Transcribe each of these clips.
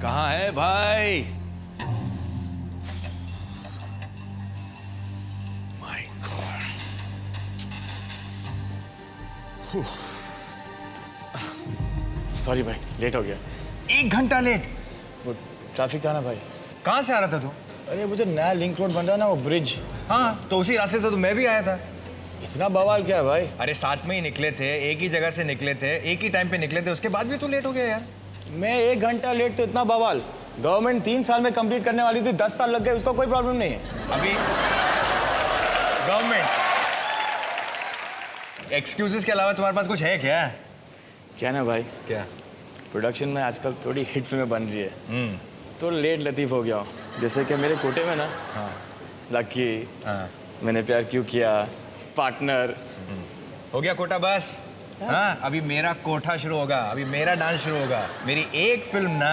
कहाँ है भाई? My God. सॉरी भाई, लेट हो गया। 1 घंटा लेट? वो ट्रैफिक था ना भाई। कहाँ से आ रहा था तू? अरे वो जो नया लिंक रोड बन रहा है ना, वो ब्रिज। हाँ, तो उसी रास्ते से तो मैं भी आया था। इतना बवाल क्या है भाई? अरे साथ में ही निकले थे, एक ही जगह से निकले थे, एक ही टाइम पे निकले थे, उसके बाद भी तू लेट हो गया यार। मैं 1 घंटा लेट तो इतना बवाल? गवर्नमेंट 3 साल में कंप्लीट करने वाली थी, 10 साल लग गए, उसका कोई प्रॉब्लम नहीं है। अभी गवर्नमेंट एक्सक्यूजेस के अलावा तुम्हारे पास कुछ है क्या? क्या ना भाई, क्या? प्रोडक्शन में आजकल थोड़ी हिट फिल्में बन रही है, तो लेट लतीफ़ हो गया हूँ। जैसे कि मेरे कोटे में ना, हाँ। लकी, हाँ। मैंने प्यार क्यों किया, पार्टनर। हो गया कोटा बस? हाँ, अभी मेरा कोठा शुरू होगा, अभी मेरा डांस शुरू होगा। मेरी एक फिल्म ना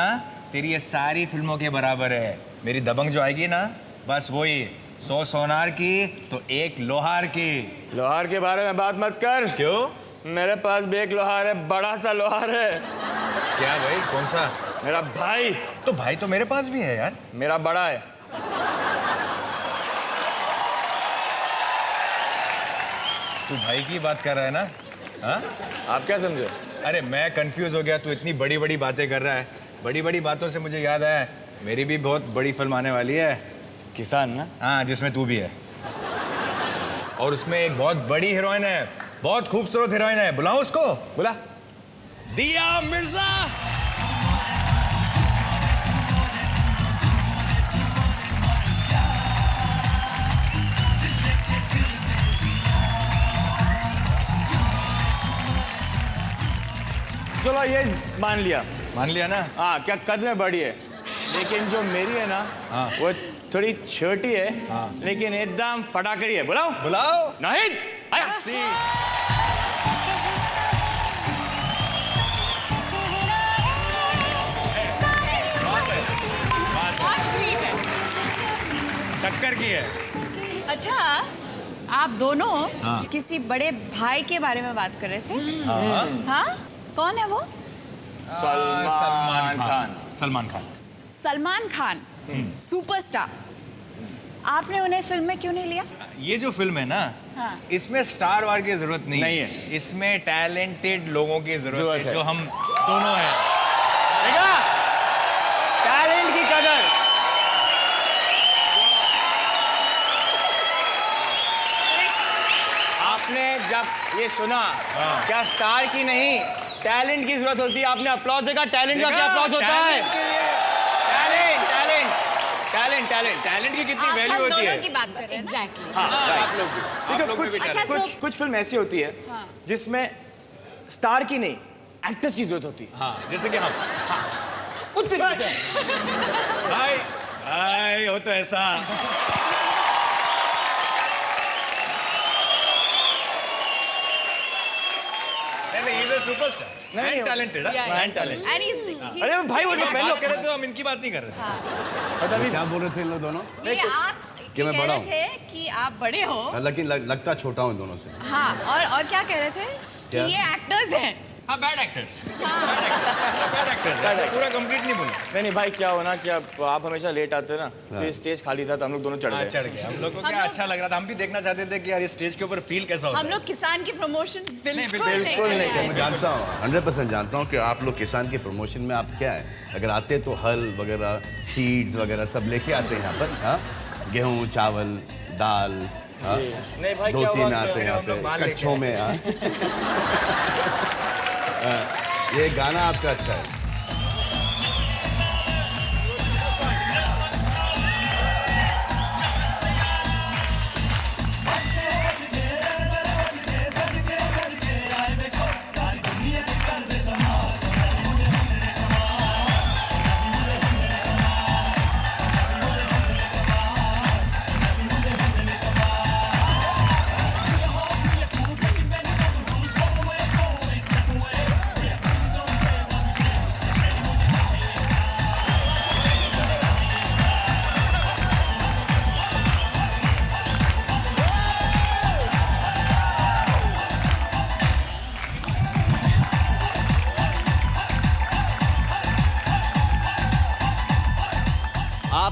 तेरी ये सारी फिल्मों के बराबर है। मेरी दबंग जो आएगी ना, बस वही 100 सोनार की तो 1 लोहार की। लोहार के बारे में बात मत कर। क्यों? मेरे पास भी एक लोहार है, बड़ा सा लोहार है। क्या भाई, कौन सा? मेरा भाई। तो भाई तो मेरे पास भी है यार। मेरा बड़ा है। तू भाई की बात कर रहा है ना? हाँ? आप क्या समझे? अरे मैं कंफ्यूज हो गया, तू इतनी बड़ी बड़ी बातें कर रहा है। बड़ी बड़ी बातों से मुझे याद आया, मेरी भी बहुत बड़ी फिल्म आने वाली है। किसान ना? हाँ, जिसमें तू भी है। और उसमें एक बहुत बड़ी हीरोइन है, बहुत खूबसूरत हीरोइन है। बुलाऊं उसको? बुला। दिया मिर्जा। चलो ये मान लिया। मान लिया ना? हाँ, क्या कद में बड़ी है, लेकिन जो मेरी है ना, हाँ। वो थोड़ी छोटी है, हाँ। लेकिन एकदम फटाकड़ी है। बुलाओ। बुलाओ। नहीं, आया। Let's see। टक्कर की है। अच्छा, आप दोनों हाँ। किसी बड़े भाई के बारे में बात कर रहे थे? हाँ। हाँ? कौन है वो? सलमान खान। सलमान खान। सलमान खान, सुपरस्टार। आपने उन्हें फिल्म में क्यों नहीं लिया? ये जो फिल्म है ना, हाँ। इसमें स्टार वार की जरूरत नहीं है। इसमें टैलेंटेड लोगों की जरूरत है, है। जो हम दोनों हैं। देखा? टैलेंट की कदर। आपने जब ये सुना, हाँ। क्या स्टार की नहीं, टैलेंट की जरूरत होती है। आपने अप्लॉज देखा? टैलेंट का क्या अप्लॉज होता है? Talent, talent, talent, talent. Talent की कितनी आप वैल्यू हम होती दोनों है? की बात कर रहे हैं ना? एग्जैक्टली। हाँ, आप लोग भी। आप देखो, लोग में भी कुछ talent। अच्छा, कुछ फिल्म ऐसी होती है जिसमें स्टार की नहीं, एक्टर्स की जरूरत होती है। हाँ, जैसे कि हम। उतनी हाय हाय, हो तो ऐसा। नहीं, he's a superstar नहीं, and talented, हाँ? And talented। And he's- अरे भाई, वो हम पहले बात कर रहे थे, हम इनकी बात नहीं कर रहे थे। क्या बोल रहे थे इन लोग दोनों? ये आप कि मैं कह बड़ा रहे हूँ। थे कि आप बड़े हो। लेकिन लगता छोटा हूँ इन दोनों से। हाँ, और क्या कह रहे थे? कि क्या? ये एक्टर्स हैं। हाँ, बैड एक्टर्स। Bad actors. पूरा कंप्लीट नहीं बोला। नहीं भाई, क्या होना कि आप हमेशा लेट आते ना, तो स्टेज खाली था तो हम लोग दोनों चढ़ हाँ, गए। चढ़ गए। हम लोग को हम क्या लोग- अच्छा लग रहा था, हम भी देखना चाहते थे कि यार इस स्टेज के ऊपर फील कैसा होता हम है। लोग किसान की प्रमोशन बिल्कुल नहीं बिल्कुल नहीं कर रहे मैं जानता हूँ, 100% जानता हूँ कि आप लोग किसान के प्रमोशन में आप क्या है, अगर आते तो हल वगैरह, सीड्स वगैरह सब लेके आते हैं यहाँ पर। हाँ, गेहूँ, चावल, दाल। हाँ, नहीं भाई, क्या 2-3 हुआ? आते हैं यहाँ हम लोग पे माल लेके कच्छों में। हाँ। ये गाना आपका अच्छा है।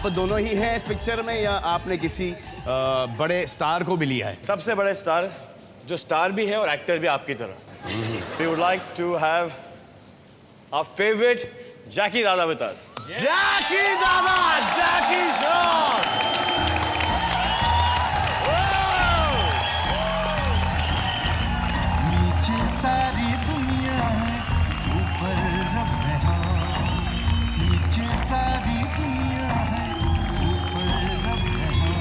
आप दोनों ही हैं इस पिक्चर में या आपने किसी बड़े स्टार को भी लिया है? सबसे बड़े स्टार, जो स्टार भी है और एक्टर भी आपकी तरह। We would like to have our favourite Jackie Dada with अस। जैकी दादा, जैकी श्रॉफ। नीचे सारी दुनिया है, ऊपर रब है हाँ। नीचे सारी दुनिया है, ऊपर रब है हाँ।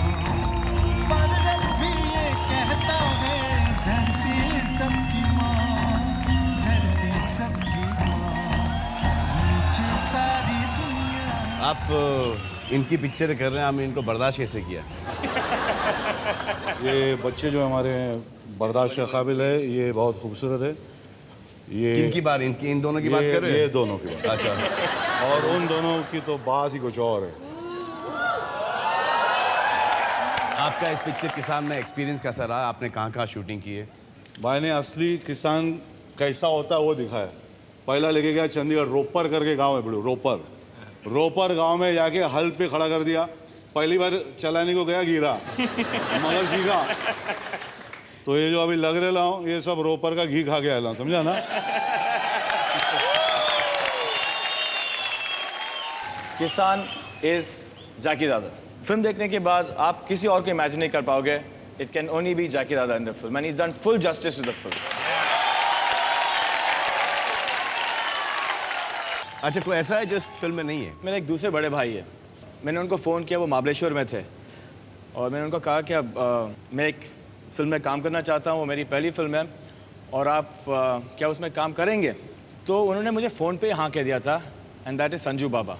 पर रब भी ये कहता है, धरती सबकी माँ, धरती सबकी माँ। नीचे सारी दुनिया। आप इनकी पिक्चर कर रहे हैं, आपने इनको बर्दाश्त कैसे किया? ये बच्चे जो हमारे हैं बर्दाश्त के काबिल है, ये बहुत खूबसूरत है। ये किनकी बात, इनकी, इन दोनों की बात कर रहे ये हैं? दोनों की बात। अच्छा। और उन दोनों की तो बात ही कुछ और है। आपका इस पिक्चर किसान में एक्सपीरियंस कैसा रहा? आपने कहाँ शूटिंग की है? भाई ने असली किसान कैसा होता है वो दिखाया। पहला लेके गया चंडीगढ़, रोपर करके गांव है बिल्कुल, रोपर गांव में जाके हल पे खड़ा कर दिया। पहली बार चलाने को गया, गिरा, मगर सीखा। तो ये जो अभी लग रहा हूँ, ये सब रोपर का घी खा के आया, समझा ना? किसान इज जैकी दादा। फिल्म देखने के बाद आप किसी और को इमेजिन नहीं कर पाओगे। It can only be Jackie दादा in the film and he is done full justice to the film. अच्छा, कोई ऐसा है जो इस फिल्म में नहीं है? मेरे एक दूसरे बड़े भाई है, मैंने उनको फ़ोन किया, वो महाबलेश्वर में थे, और मैंने उनको कहा कि अब मैं एक फिल्म में काम करना चाहता हूँ, वो मेरी पहली फिल्म है, और आप क्या उसमें काम करेंगे? तो उन्होंने मुझे फ़ोन पे हाँ कह दिया था, and that is Sanju Baba.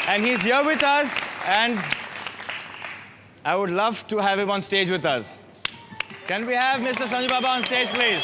And he is here with us, and I would love to have him on stage with us. Can we have mister Sanju Baba on stage please?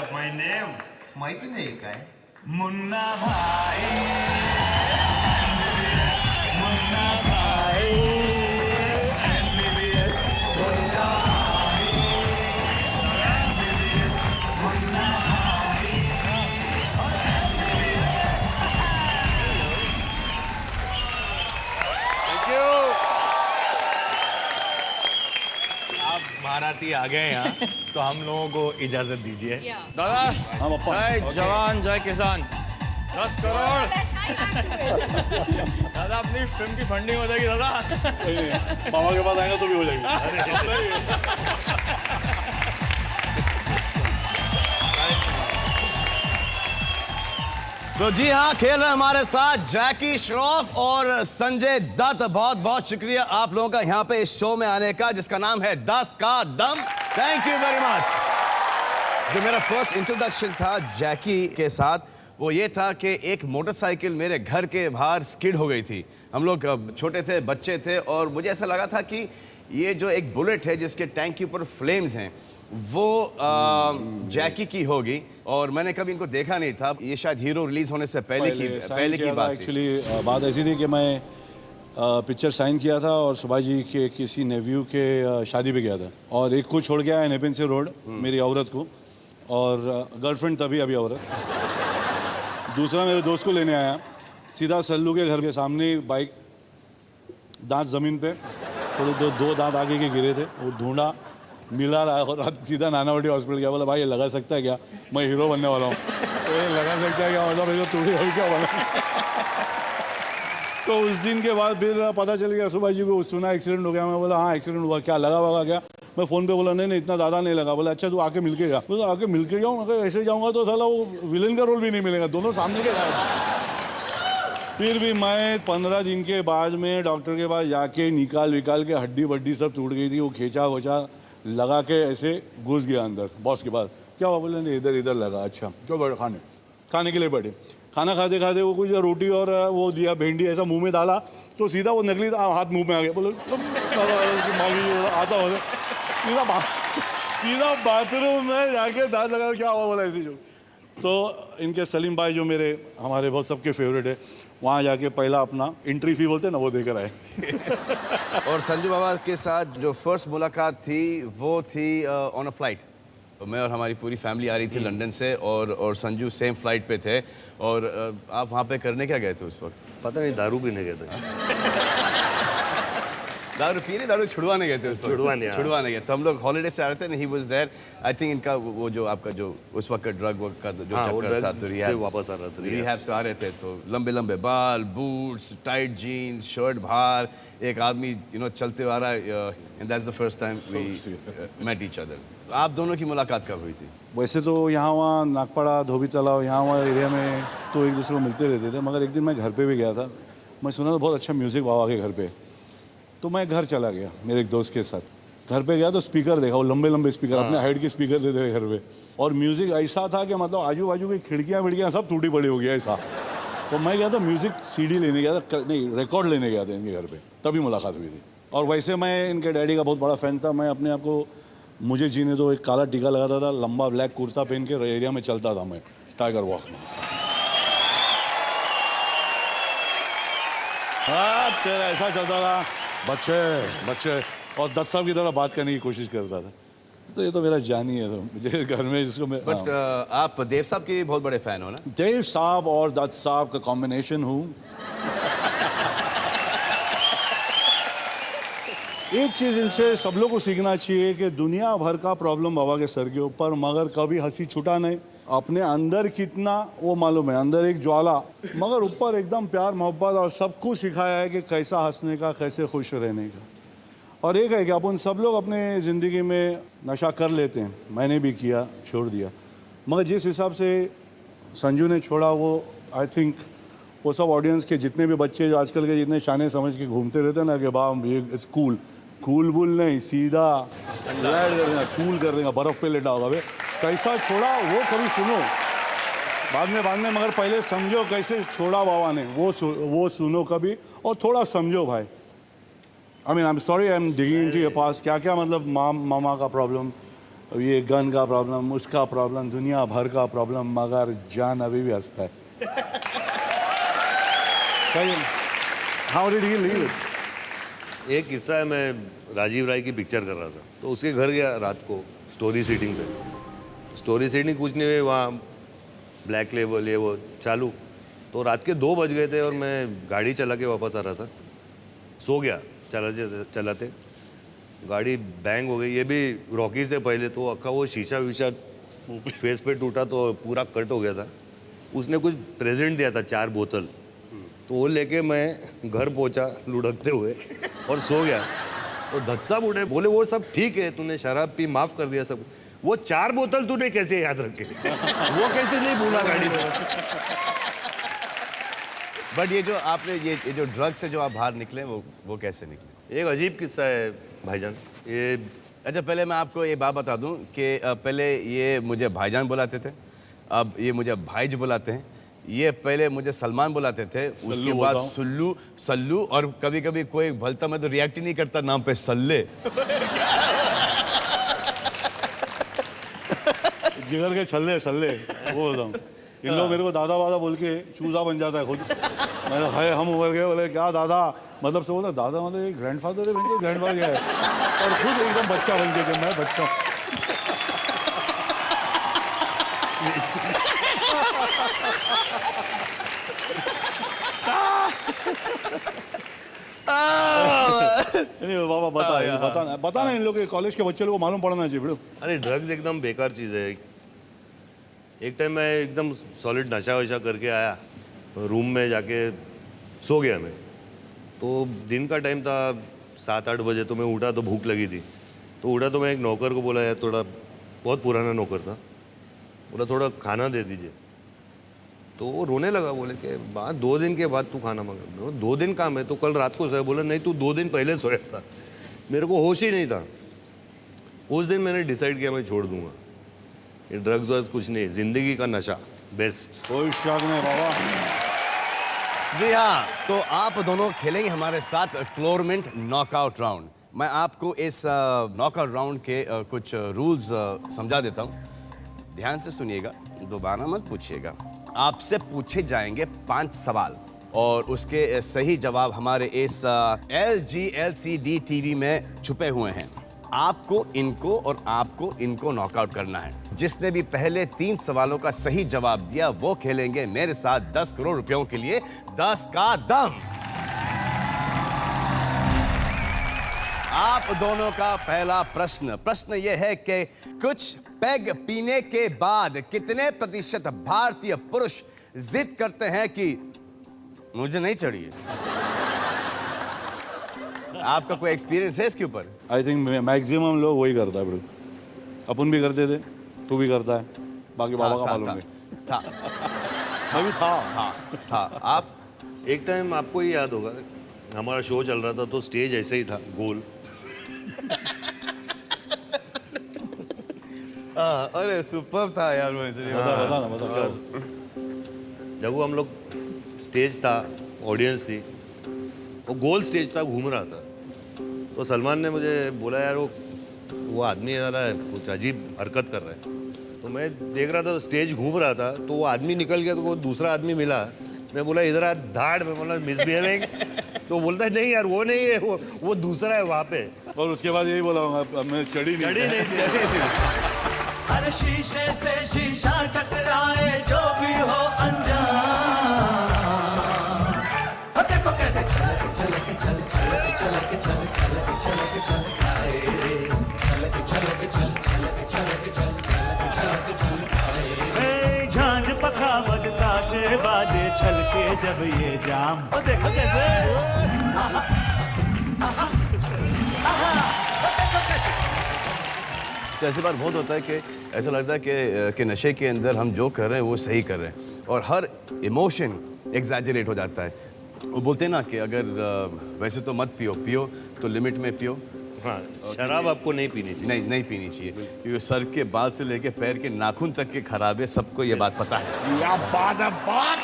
My name माहिती नाही काय? मुन्ना भाई, मुन्ना भाई, MBBS, मुन्ना भाई, MBBS, मुन्ना भाई, thank you. आप महाराती आ गए यहाँ, तो हम लोगों को इजाजत दीजिए। दादा, जय जवान जय किसान। 10 करोड़ दादा, अपनी फिल्म की फंडिंग हो जाएगी दादा। मामा के पास आएगा तो भी हो जाएगी। तो जी हाँ, खेल रहे हैं हमारे साथ जैकी श्रॉफ और संजय दत्त। बहुत बहुत शुक्रिया आप लोगों का यहाँ पे इस शो में आने का, जिसका नाम है 10 का दम। Thank you very much. जो मेरा फर्स्ट इंट्रोडक्शन था जैकी के साथ, वो ये था कि एक मोटरसाइकिल मेरे घर के बाहर स्किड हो गई थी। हम लोग छोटे थे, बच्चे थे, और मुझे ऐसा लगा था कि ये जो एक बुलेट है जिसके टैंक के ऊपर फ्लेम्स हैं, वो जैकी की होगी, और मैंने कभी इनको देखा नहीं था। ये शायद हीरो रिलीज होने से पहले की बात थी। एक्चुअली बात ऐसी थी कि मैं पिक्चर साइन किया था और सुभाष जी के किसी नेव्यू के शादी पे गया था, और एक को छोड़ के आया नेपिन से रोड, मेरी औरत को, और गर्लफ्रेंड तभी अभी औरत। दूसरा मेरे दोस्त को लेने आया, सीधा सल्लू के घर के सामने बाइक, दांत ज़मीन पे, थोड़े दो दांत आगे के गिरे थे, वो ढूंढा, मिला रहा, और सीधा नानावटी हॉस्पिटल गया। बोला भाई ये लगा सकता है क्या, मैं हीरो बनने वाला हूँ। तो ये लगा सकता है क्या, मतलब मेरे टूटी हुई क्या बना। तो उस दिन के बाद फिर पता चल गया सुभाष जी को, सुना एक्सीडेंट हो गया। मैं बोला हाँ एक्सीडेंट हुआ, क्या लगा वगा क्या? मैं फ़ोन पे बोला नहीं इतना ज़्यादा नहीं लगा। बोला अच्छा तू आके मिल के जा। बोला आके मिल के जाऊँ? अगर ऐसे जाऊँगा तो साला वो विलेन का रोल भी नहीं मिलेगा, दोनों सामने के गायब। फिर भी मैं 15 दिन के बाद में डॉक्टर के पास जाके निकाल के हड्डी वड्डी सब टूट गई थी, वो खींचा वोचा लगा के ऐसे घुस गया अंदर बॉस के पास। क्या हुआ? बोले नहीं, इधर लगा। अच्छा तो बैठो खाने के लिए बैठे। खाना खाते खाते वो कुछ रोटी और वो दिया भिंडी ऐसा मुंह में डाला तो सीधा वो नकली हाथ मुंह में आ गया। बोले आता हो सीधा बाथरूम में जाके दांत लगा। क्या हुआ? बोला ऐसी जो। तो इनके सलीम भाई जो मेरे हमारे बहुत सबके फेवरेट है, वहाँ जाके पहला अपना एंट्री फी बोलते हैं ना, वो देकर आए। और संजू बाबा के साथ जो फर्स्ट मुलाकात थी वो थी ऑन अ फ्लाइट। तो मैं और हमारी पूरी फैमिली आ रही थी लंदन से, और संजू सेम फ्लाइट पे थे। और आप वहाँ पे करने क्या गए थे उस वक्त? पता नहीं, दारू पीने गए थे। दारू पीने, दारू छुड़वाने गए थे उस वक्त? छुड़वाने, हाँ। छुड़वाने गए। तो हम लोग हॉलीडे से आ रहे थे, he was there. I think इनका वो जो आपका जो उस वक्त ड्रग का जो हाँ, वो चक्कर था, ड्रग तो से वापस आ रहा था। रिहैब से आ रहे थे, तो लंबे लंबे बाल, बूट्स, टाइट जीन्स, शर्ट बाहर, एक आदमी चलते हुए आ रहा है। And that's the first time we met each other. आप दोनों की मुलाकात कब हुई थी? वैसे तो यहाँ वहाँ नागपाड़ा, धोबी तालाब, यहाँ वहाँ एरिया में तो एक दूसरे को मिलते रहते थे, मगर एक दिन मैं घर पे भी गया था। मैं सुना था बहुत अच्छा म्यूज़िक बाबा के घर पे, तो मैं घर चला गया मेरे एक दोस्त के साथ। घर पे गया तो स्पीकर देखा, वो लंबे लंबे स्पीकर, अपने हाइट के स्पीकर देते थे घर पे। और म्यूज़िक ऐसा था कि मतलब आजू बाजू की खिड़कियाँ सब टूटी पड़ी हो गया ऐसा। तो मैं गया था म्यूज़िक CD लेने गया था, नहीं रिकॉर्ड लेने गया था इनके घर पे, तभी मुलाकात हुई थी। और वैसे मैं इनके डैडी का बहुत बड़ा फ़ैन था। मैं अपने आप को मुझे जीने दो एक काला टीका लगाता था, लंबा ब्लैक कुर्ता पहन के एरिया में चलता था मैं टाइगर वॉक में। हाँ तेरा ऐसा चलता था, बच्चे और 10 साल की तरह बात करने की कोशिश करता था। तो ये तो मेरा जानी है, तो मुझे घर में जिसको मैं। बट आप देव साहब के बहुत बड़े फैन हो ना? देव साहब और दत्त साहब का कॉम्बिनेशन हूँ। एक चीज़ इनसे सब लोग को सीखना चाहिए कि दुनिया भर का प्रॉब्लम बाबा के सर के ऊपर, मगर कभी हंसी छुटा नहीं। अपने अंदर कितना वो मालूम है, अंदर एक ज्वाला, मगर ऊपर एकदम प्यार मोहब्बत, और सबको सिखाया है कि कैसा हंसने का, कैसे खुश रहने का। और एक है कि अपन सब लोग अपने ज़िंदगी में नशा कर लेते हैं, मैंने भी किया, छोड़ दिया। मगर जिस हिसाब से संजू ने छोड़ा, वो आई थिंक वो सब ऑडियंस के जितने भी बच्चे जो आजकल के जितने शाने समझ के घूमते रहते हैं ना कि बाप ये कूल बुल नहीं, सीधा लैड कर देगा, कूल कर देगा, बर्फ़ पे लेटा होगा। भाई कैसा छोड़ा वो कभी सुनो, बाद में, मगर पहले समझो कैसे छोड़ा बाबा ने, वो सुनो कभी, और थोड़ा समझो भाई। I mean I am sorry, I am digging into your past. क्या मतलब मामा का प्रॉब्लम, ये गन का प्रॉब्लम, उसका प्रॉब्लम, दुनिया भर का प्रॉब्लम, मगर जान अभी भी हंसता है। How did he leave it? एक किस्सा है, मैं राजीव राय की पिक्चर कर रहा था, तो उसके घर गया रात को स्टोरी सीटिंग पे। स्टोरी सीटिंग कुछ नहीं हुई, वहाँ ब्लैक लेबल ये वो चालू। तो रात के 2 बज गए थे और मैं गाड़ी चला के वापस आ रहा था, सो गया चलाते गाड़ी बैंग हो गई। ये भी रॉकी से पहले, तो अक्का वो शीशा वीशा फेस पे टूटा तो पूरा कट हो गया था। उसने कुछ प्रेजेंट दिया था 4 बोतल, तो वो लेके मैं घर पहुंचा लुढ़कते हुए और सो गया। तो दत्त साहब उठे, बोले वो सब ठीक है, तूने शराब पी, माफ़ कर दिया सब, वो 4 बोतल तूने कैसे याद रखे? वो कैसे नहीं भूला गाड़ी में? बट ये जो आपने ये जो ड्रग से जो आप बाहर निकले, वो कैसे निकले? एक अजीब किस्सा है भाईजान। ये अच्छा, पहले मैं आपको ये बात बता दूं कि पहले ये मुझे भाईजान बुलाते थे, अब ये मुझे भाईज बुलाते हैं। ये पहले मुझे सलमान बुलाते थे, उसके बाद सुल्लू, सल्लू, और कभी कभी कोई भलता मैं तो रिएक्ट ही नहीं करता नाम पे, सल्ले। जिगर के छल्ले वो बताऊँ। इन लोग मेरे को दादा वादा बोल के चूजा बन जाता है खुद। मैंने हाय हम उमर गए, बोले क्या दादा, मतलब से बोला दादा मतलब एक ग्रैंडफादर है, ग्रैंडफादर है, और खुद एकदम बच्चा बन के मैं बच्चा। नहीं बाबा बताना इन लोग के कॉलेज के बच्चे लोगों को मालूम पड़ना चाहिए। बड़ो अरे ड्रग्स एकदम बेकार चीज़ है। एक टाइम मैं एकदम सॉलिड नशा वशा करके आया, रूम में जाके सो गया मैं। तो दिन का टाइम था, 7-8 बजे। तो मैं उठा तो भूख लगी थी, तो उठा तो मैं एक नौकर को बोला, यार थोड़ा, बहुत पुराना नौकर था, बोला थोड़ा खाना दे दीजिए। तो वो रोने लगा, बोले कि बात 2 दिन के बाद तू खाना मांगा। 2 दिन काम है तो कल रात को सोया। बोला नहीं, तू 2 दिन पहले सोया था, मेरे को होश ही नहीं था। उस दिन मैंने डिसाइड किया मैं छोड़ दूंगा ये ड्रग्स वग्स, कुछ नहीं, जिंदगी का नशा बेस्ट। कोई शक नहीं बाबा। जी हाँ, तो आप दोनों खेलेंगे हमारे साथ क्लोरमेंट नॉकआउट राउंड। मैं आपको इस नॉकआउट राउंड के कुछ रूल्स समझा देता हूँ, ध्यान से सुनिएगा, दोबारा मत पूछिएगा। आपसे पूछे जाएंगे 5 सवाल और उसके सही जवाब हमारे इस LGLCD TV में छुपे हुए हैं। आपको इनको और आपको इनको नॉकआउट करना है। जिसने भी पहले 3 सवालों का सही जवाब दिया वो खेलेंगे मेरे साथ 10 करोड़ रुपयों के लिए 10 का दम। आप दोनों का पहला प्रश्न यह है कि कुछ पैग पीने के बाद कितने प्रतिशत भारतीय पुरुष जिद करते हैं कि मुझे नहीं चढ़ी है? आपका कोई एक्सपीरियंस है इसके ऊपर? आई थिंक मैक्सिमम लोग वही करता है ब्रो। अपन भी करते थे, तू भी करता है, बाकी बाबा का मालूम नहीं। था मैं भी था। आप? एक टाइम आपको ही याद होगा, हमारा शो चल रहा था तो स्टेज ऐसे ही था, गोल। अरे सुपर था यार वो। बता ना बता। और जब वो हम लोग स्टेज था, ऑडियंस थी, वो गोल स्टेज था, घूम रहा था, तो सलमान ने मुझे बोला यार वो आदमी ज़रा कुछ अजीब हरकत कर रहा है। तो मैं देख रहा था स्टेज घूम रहा था, तो वो आदमी निकल गया, तो वो दूसरा आदमी मिला। मैं बोला इधर आ, धाड़ में बोला मिसबिहेविंग। तो बोलता है नहीं यार वो नहीं है, वो दूसरा है वहाँ पे। और उसके बाद यही बोला होगा मैं चढ़ी नहीं। हर शीशे से शीशा टकराए जो भी हो अनजान, देखो कैसे छलक छलक छलक छलक छलक छलक छलक छलक छलक आए, छलक छलक छलक छलक छलक छलक छलक छलक आए। झांझ पखा बजता से बाजे छलके जब ये जाम, ओ देखो कैसे। तो ऐसी बार बहुत होता है कि ऐसा लगता है कि नशे के अंदर हम जो कर रहे हैं वो सही कर रहे हैं और हर इमोशन एग्जैजरेट हो जाता है। वो बोलते हैं ना कि अगर वैसे तो मत पियो तो लिमिट में पियो। हाँ, शराब आपको नहीं पीनी चाहिए। नहीं पीनी चाहिए, क्योंकि सर के बाल से लेके पैर के नाखून तक के खराब है, सबको ये बात पता है। या बात है बात।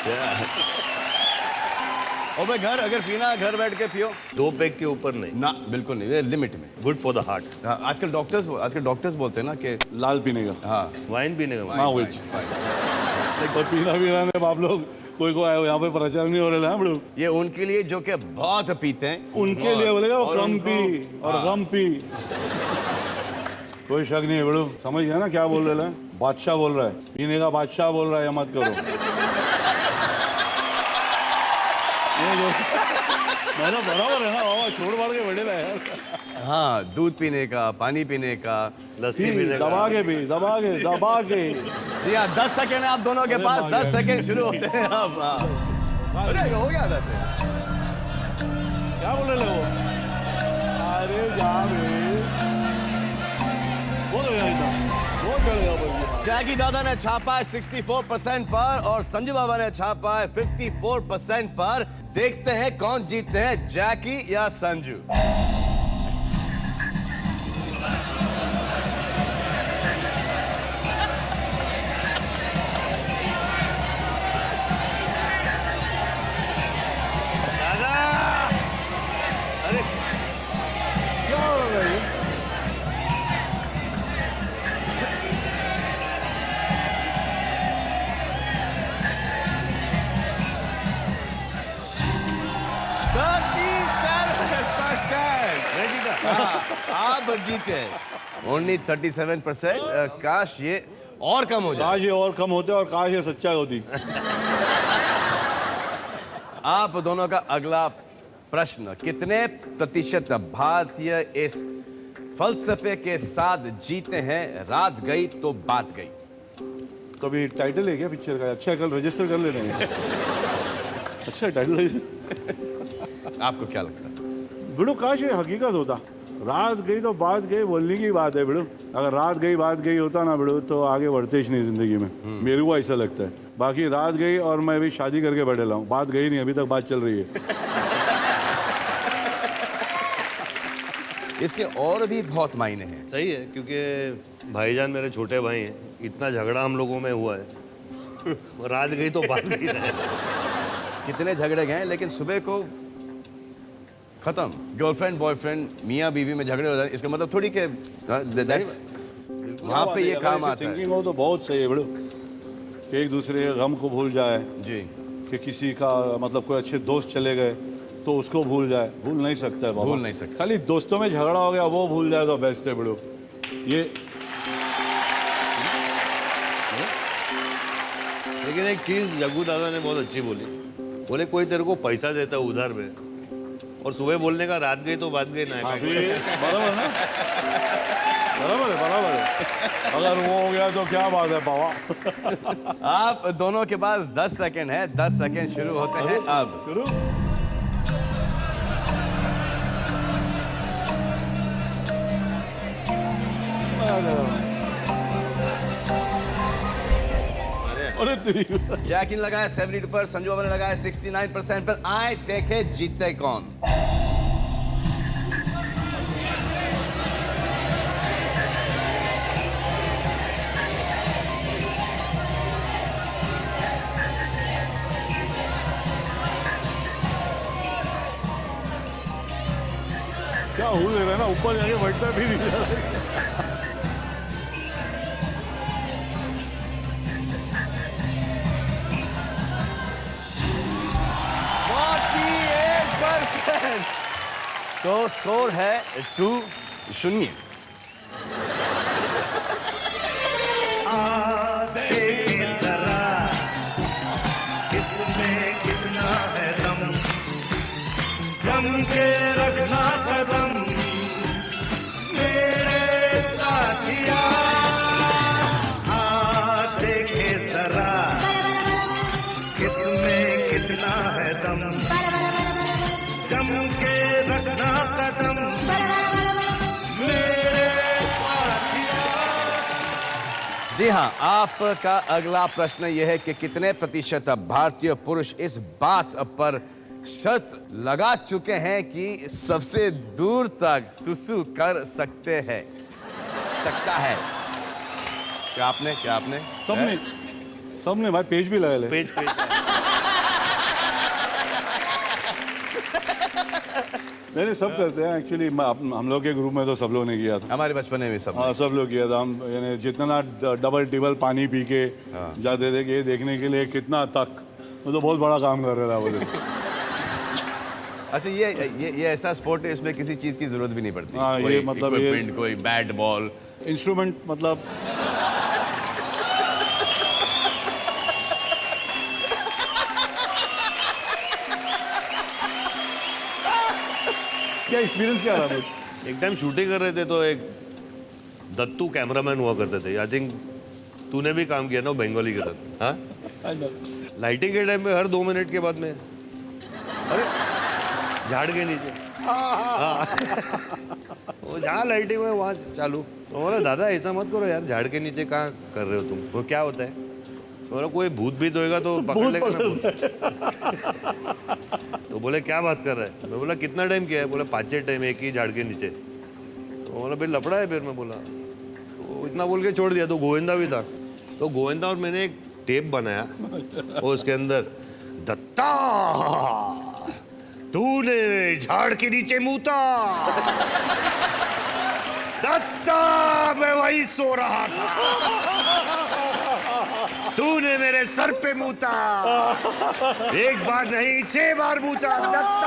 और भाई घर पीना है, घर बैठ के पियो, 2 पैक के ऊपर नहीं। ना बिल्कुल नहीं, लिमिट में। Good for the heart. हाँ, आजकल डॉक्टर्स बोलते हैं ना कि लाल पीने का। हाँ वाइन पीने का। हाँ वही। और पीना में आप लोग कोई यहाँ पे प्रचार नहीं हो रहा है बड़ू। ये उनके लिए जो कि बहुत पीते हैं, उनके लिए बोलेगा वो और कम उनको- पी और गम पी। कोई शक नहीं है बड़ू, समझ गया ना क्या बोल रहे हैं? बादशाह बोल रहा है, पीने का बादशाह बोल रहा है, मत करो। मैंने बराबर है ना बाबा, छोड़ बाड़ के बढ़ेगा यार। हाँ, दूध पीने का, पानी पीने का, लस्सी पीने का। दबा के। जी हाँ, 10 सेकेंड है आप दोनों के पास, 10 सेकेंड शुरू होते हैं अब। अरे हो गया 10 सेकेंड। क्या बोल रहे हो? अरे जा बे, बोलो यार इधर, वो चढ़ेगा बोलिए। जैकी दादा ने छापा है 64% पर और संजू बाबा ने छापा है 54% पर। देखते हैं कौन जीतते हैं, जैकी या संजू। क्या हो रहा है? 37%। आप जीते ओनली 37%। काश ये और कम हो जाए। काश ये और कम होते और काश ये सच्चाई होती। आप दोनों का अगला प्रश्न, कितने प्रतिशत भारतीय इस फलसफे के साथ जीते हैं, रात गई तो बात गई? कभी टाइटल है क्या पिक्चर का? अच्छा कल रजिस्टर कर ले रहे हैं। अच्छा टाइटल है। आपको क्या लगता है? बिड़ू काश ये हकीकत होता। रात गई तो बात गई बोलने की बात है बिड़ू। अगर रात गई बात गई होता ना बिड़ू तो आगे बढ़ते ही नहीं जिंदगी में। मेरे को ऐसा लगता है। बाकी रात गई और मैं अभी शादी करके बैठेला हूँ, बात गई नहीं, अभी तक बात चल रही है। इसके और भी बहुत मायने हैं। सही है, क्योंकि भाईजान मेरे छोटे भाई हैं, इतना झगड़ा हम लोगों में हुआ है। रात गई तो बात गई नहीं। कितने झगड़े गए, लेकिन सुबह को खत्म। गर्लफ्रेंड बॉयफ्रेंड मियाँ बीवी में झगड़े हो जाए, इसका मतलब थोड़ी के वहाँ पे ये काम आता है। थिंकिंग हो तो बहुत सही है बड़ो, कि एक दूसरे के गम को भूल जाए, जी। कि किसी का मतलब कोई अच्छे दोस्त चले गए तो उसको भूल जाए, भूल नहीं सकता है बाबा। भूल नहीं सकता। खाली दोस्तों में झगड़ा हो गया वो भूल जाए तो बेस्ट है बड़ो। ये लेकिन एक चीज जग्गू दादा ने बहुत अच्छी बोली, बोले कोई तेरे को पैसा देता है उधार में, और सुबह बोलने का रात गई तो बात गई ना। बराबर ना, बराबर है। अगर वो हो गया तो क्या बात है बाबा। आप दोनों के पास 10 सेकंड है, 10 सेकंड शुरू होते हैं अब। शुरू। अरे तेरी जैकी ने लगाया 72 पर, संजू बाबा ने लगाया 69% पर। आए देखे जीतते कौन। क्या हो रहा है ना, ऊपर जाके बैठता भी नहीं जा रहा। 48%। तो स्कोर है 2-0। देखे जरा इसमें कितना है दम, जम के रखना कदम मेरे साथिया। देखे जरा किसमें कितना है दम, जम के रखना कदम मेरे साथिया। जी हाँ, आपका अगला प्रश्न यह है कि कितने प्रतिशत भारतीय पुरुष इस बात पर शर्त लगा चुके हैं कि सबसे दूर तक सुसु कर सकते हैं, सकता है। क्या आपने सबने भाई पेज भी लगा ले। पेज पेज नहीं सब करते हैं एक्चुअली। हम लोग के ग्रुप में तो सब लोग ने किया था। हमारे बचपन में भी सब। हाँ सब लोग किया था। हम यानी जितना डबल टिबल पानी पी के जाते थे कि ये देखने के लिए कितना तक, वो तो बहुत बड़ा काम कर रहा था बोले। अच्छा, ये ऐसा स्पोर्ट है इसमें किसी चीज की जरूरत भी नहीं पड़ती। हाँ, कोई ये मतलब equipment, कोई बैट बॉल इंस्ट्रूमेंट मतलब क्या एक्सपीरियंस क्या रहा? एक टाइम शूटिंग कर रहे थे तो एक दत्तू कैमरामैन हुआ करते थे। आई थिंक तूने भी काम किया ना बंगाली के साथ। हाँ, लाइटिंग के टाइम पे हर 2 मिनट के बाद में अरे झाड़ के नीचे, हाँ वो जहाँ लाइटिंग में वहाँ चालू। तो बोला दादा ऐसा मत करो यार, झाड़ के नीचे कहाँ कर रहे हो तुम, वो क्या होता है? तो बोला कोई भूत भीत होएगा तो पकड़ लेगा ना भूत। तो बोले क्या बात कर रहा है? मैं बोला कितना टाइम किया है? बोला 5-6 टाइम एक ही झाड़ के नीचे। तो बोला फिर लफड़ा है। फिर मैं बोला तो इतना बोल के छोड़ दिया। तो गोविंदा भी था, तो गोविंदा और मैंने एक टेप बनाया और उसके अंदर दत्ता तूने झाड़ के नीचे मूता, दत्ता मैं वही सो रहा था, तूने मेरे सर पे मूता, एक बार नहीं 6 बार मूता, दत्ता।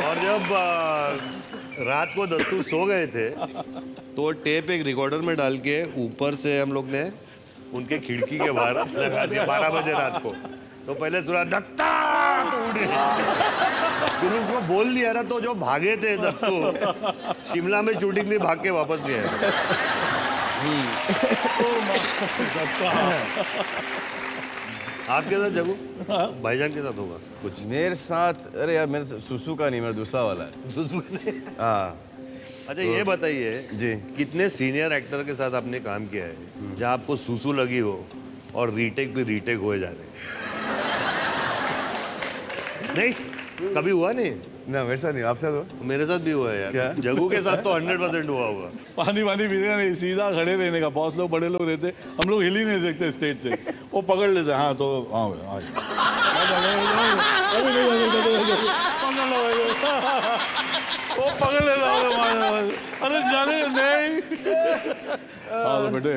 और जब रात को दत्तू सो गए थे तो टेप एक रिकॉर्डर में डाल के ऊपर से हम लोग ने उनके खिड़की के बाहर लगा दिया 12 बजे रात को। तो पहले सुना दत्ता, फिर उनको बोल दिया ना, तो जो भागे थे दत्तू शिमला में शूटिंग थी, भाग के वापस नहीं आए। आपके साथ जगू भाईजान के साथ होगा कुछ? मेरे साथ, अरे यार मेरे सुसु का नहीं, मेरा दूसरा वाला है। सुसु ने हाँ, अच्छा ये बताइए जी। कितने सीनियर एक्टर के साथ आपने काम किया है जहाँ आपको सूसू लगी हो और रीटेक पे रीटेक हुए जा रहे हैं? नहीं कभी हुआ नहीं? ना मेरे साथ नहीं, आपसे तो मेरे साथ भी हुआ है यार। क्या? जगू के साथ तो 100% हुआ होगा। पानी वानी पीने नहीं, सीधा खड़े रहने का। बॉस लोग बड़े लोग रहते, हम लोग हिल ही नहीं सकते स्टेज से, वो पकड़ लेते। हाँ तो हाँ वो पकड़ लेता। अरे जाने नहीं। हाँ तो बेटे।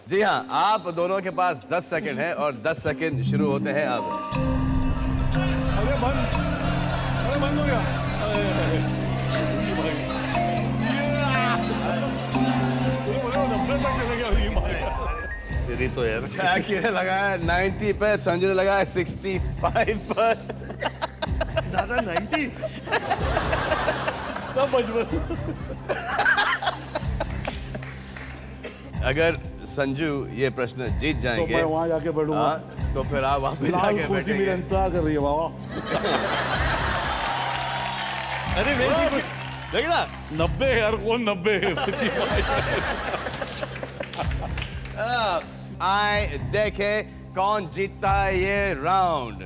जी हाँ, आप दोनों के पास 10 सेकंड है और 10 सेकंड शुरू होते हैं अब। अरे बंद हो गया। तेरी तो यार जैकी ने लगाया 90 पे, संजू ने लगाया 65 पर। दादा 90। तब बचपन। अगर संजू ये प्रश्न जीत तो जाएंगे मैं वहाँ जाके बैठूंगा। हाँ, तो फिर आप वहाँ पे लाल जाके कुर्सी मेरा बैठेंगे। इंतजार कर रही है बाबा। अरे वैसे कुछ देख ना, 90 यार, कौन 90? आए देखे कौन जीतता है ये राउंड।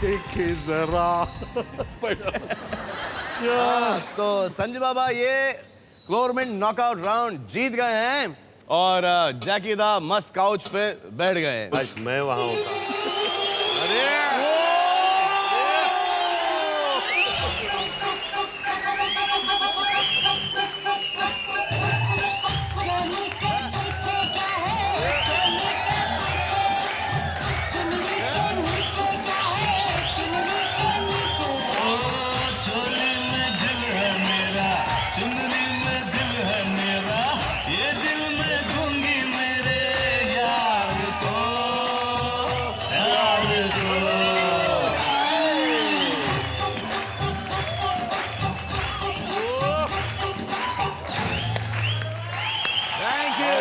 देखे जरा। तो संजय बाबा ये क्लोरमेंट नॉकआउट राउंड जीत गए हैं और जैकी दा मस्त काउच पे बैठ गए हैं। बस मैं वहाँ होता। Thank you.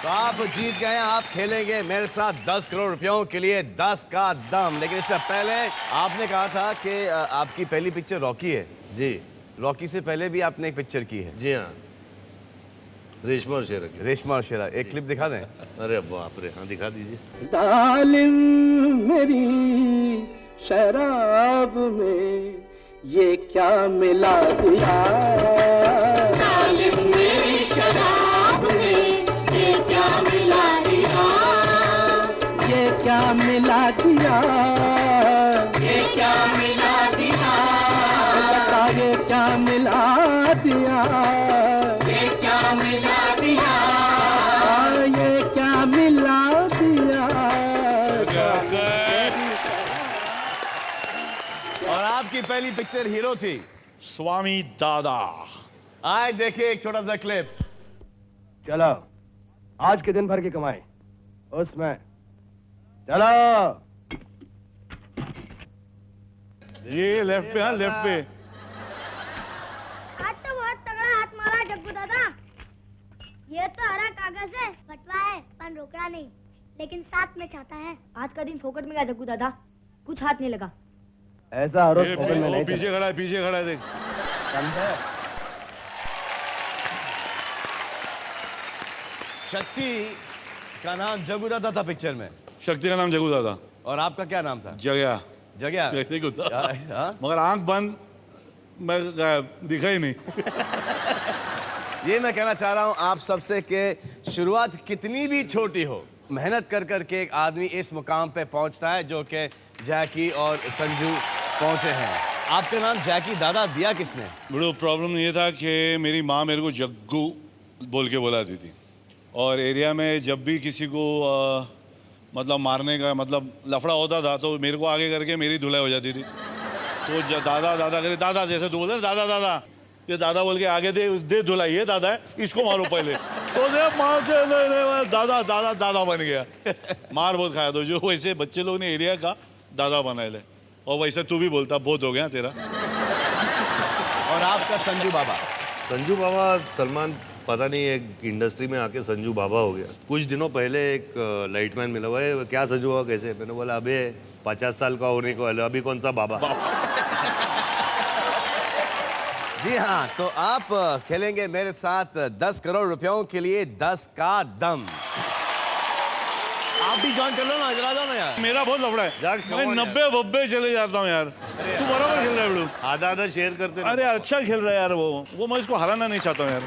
तो आप जीत गए हैं। आप खेलेंगे मेरे साथ 10 करोड़ रुपयों के लिए 10 का दम। लेकिन इससे पहले आपने कहा था कि आपकी पहली पिक्चर रॉकी है। जी रॉकी से पहले भी आपने एक पिक्चर की है। जी हाँ, रेशमा और शेरा की। रेशमा और शेरा, एक क्लिप दिखा दें। अरे बाप रे, हाँ दिखा दीजिए। जालिम मेरी शराब में ये क्या मिला दिया, जालिम मेरी शराब में ये क्या मिला दिया, ये क्या मिला दिया, ये क्या मिला दिया, बता ये क्या मिला दिया, ये क्या मिला दिया, ये क्या मिला दिया। और आपकी पहली पिक्चर हीरो थी स्वामी दादा। आए देखिए एक छोटा सा क्लिप। चलो आज के दिन भर की कमाई उसमें चलो। ये लेफ्ट पे, हाँ लेफ्ट पे। आज तो बहुत तगड़ा हाथ मारा जग्गू दादा। ये तो हरा कागज है, बटवा है पर रोकड़ा नहीं, लेकिन साथ में चाहता है। आज का दिन फोकट में गया जग्गू दादा, कुछ हाथ नहीं लगा। ऐसा हर रोज ये फोकट में वो नहीं पीछे खड़ा है, पीछे खड़ा है, देख। शक्ति का नाम जग्गू दादा था पिक्चर में, शक्ति का नाम जगू दादा। और आपका क्या नाम था? जगया। जगया। नहीं होता। हाँ? मगर आंख बंद, मैं दिखा ही नहीं। ये मैं कहना चाह रहा हूँ आप सबसे कि शुरुआत कितनी भी छोटी हो, मेहनत कर कर के एक आदमी इस मुकाम पे पहुंचता है जो कि जैकी और संजू पहुंचे हैं। आपका नाम जैकी दादा दिया किसने? बड़ो प्रॉब्लम ये था कि मेरी माँ मेरे को जग्गू बोल के बुलाती थी, और एरिया में जब भी किसी को मतलब मारने का, मतलब लफड़ा होता था तो मेरे को आगे करके मेरी धुलाई हो जाती थी। तो दादा दादा करे, दादा जैसे तो बोलते दादा दादा, ये दादा बोल के आगे दे धुलाई, ये दादा है, इसको मारो पहले। तो दादा दादा दादा बन गया। मार बहुत खाया। तो जो वैसे बच्चे लोग ने एरिया का दादा बनाए ले, और वैसे तू भी बोलता बहुत हो गया तेरा। और आपका संजू बाबा? संजू बाबा, सलमान पता नहीं एक इंडस्ट्री में आके संजू बाबा हो गया। कुछ दिनों पहले एक लाइटमैन मिला हुआ है, क्या संजू बाबा कैसे? मैंने बोला अबे 50 साल का होने को अभी कौन सा बाबा। जी हाँ, तो आप खेलेंगे मेरे साथ 10 करोड़ रुपयों के लिए 10 का दम। आप भी ज्वाइन कर लो ना, चला जाओ ना यार। मेरा बहुत लफड़ा जाग्स, है, मैं 90 चले जाता हूँ यार। तू बराबर खेल रहा है बिल्कुल। आधा आधा शेयर करते हैं। अरे अच्छा खेल रहा है यार वो मैं इसको हराना नहीं चाहता हूँ यार।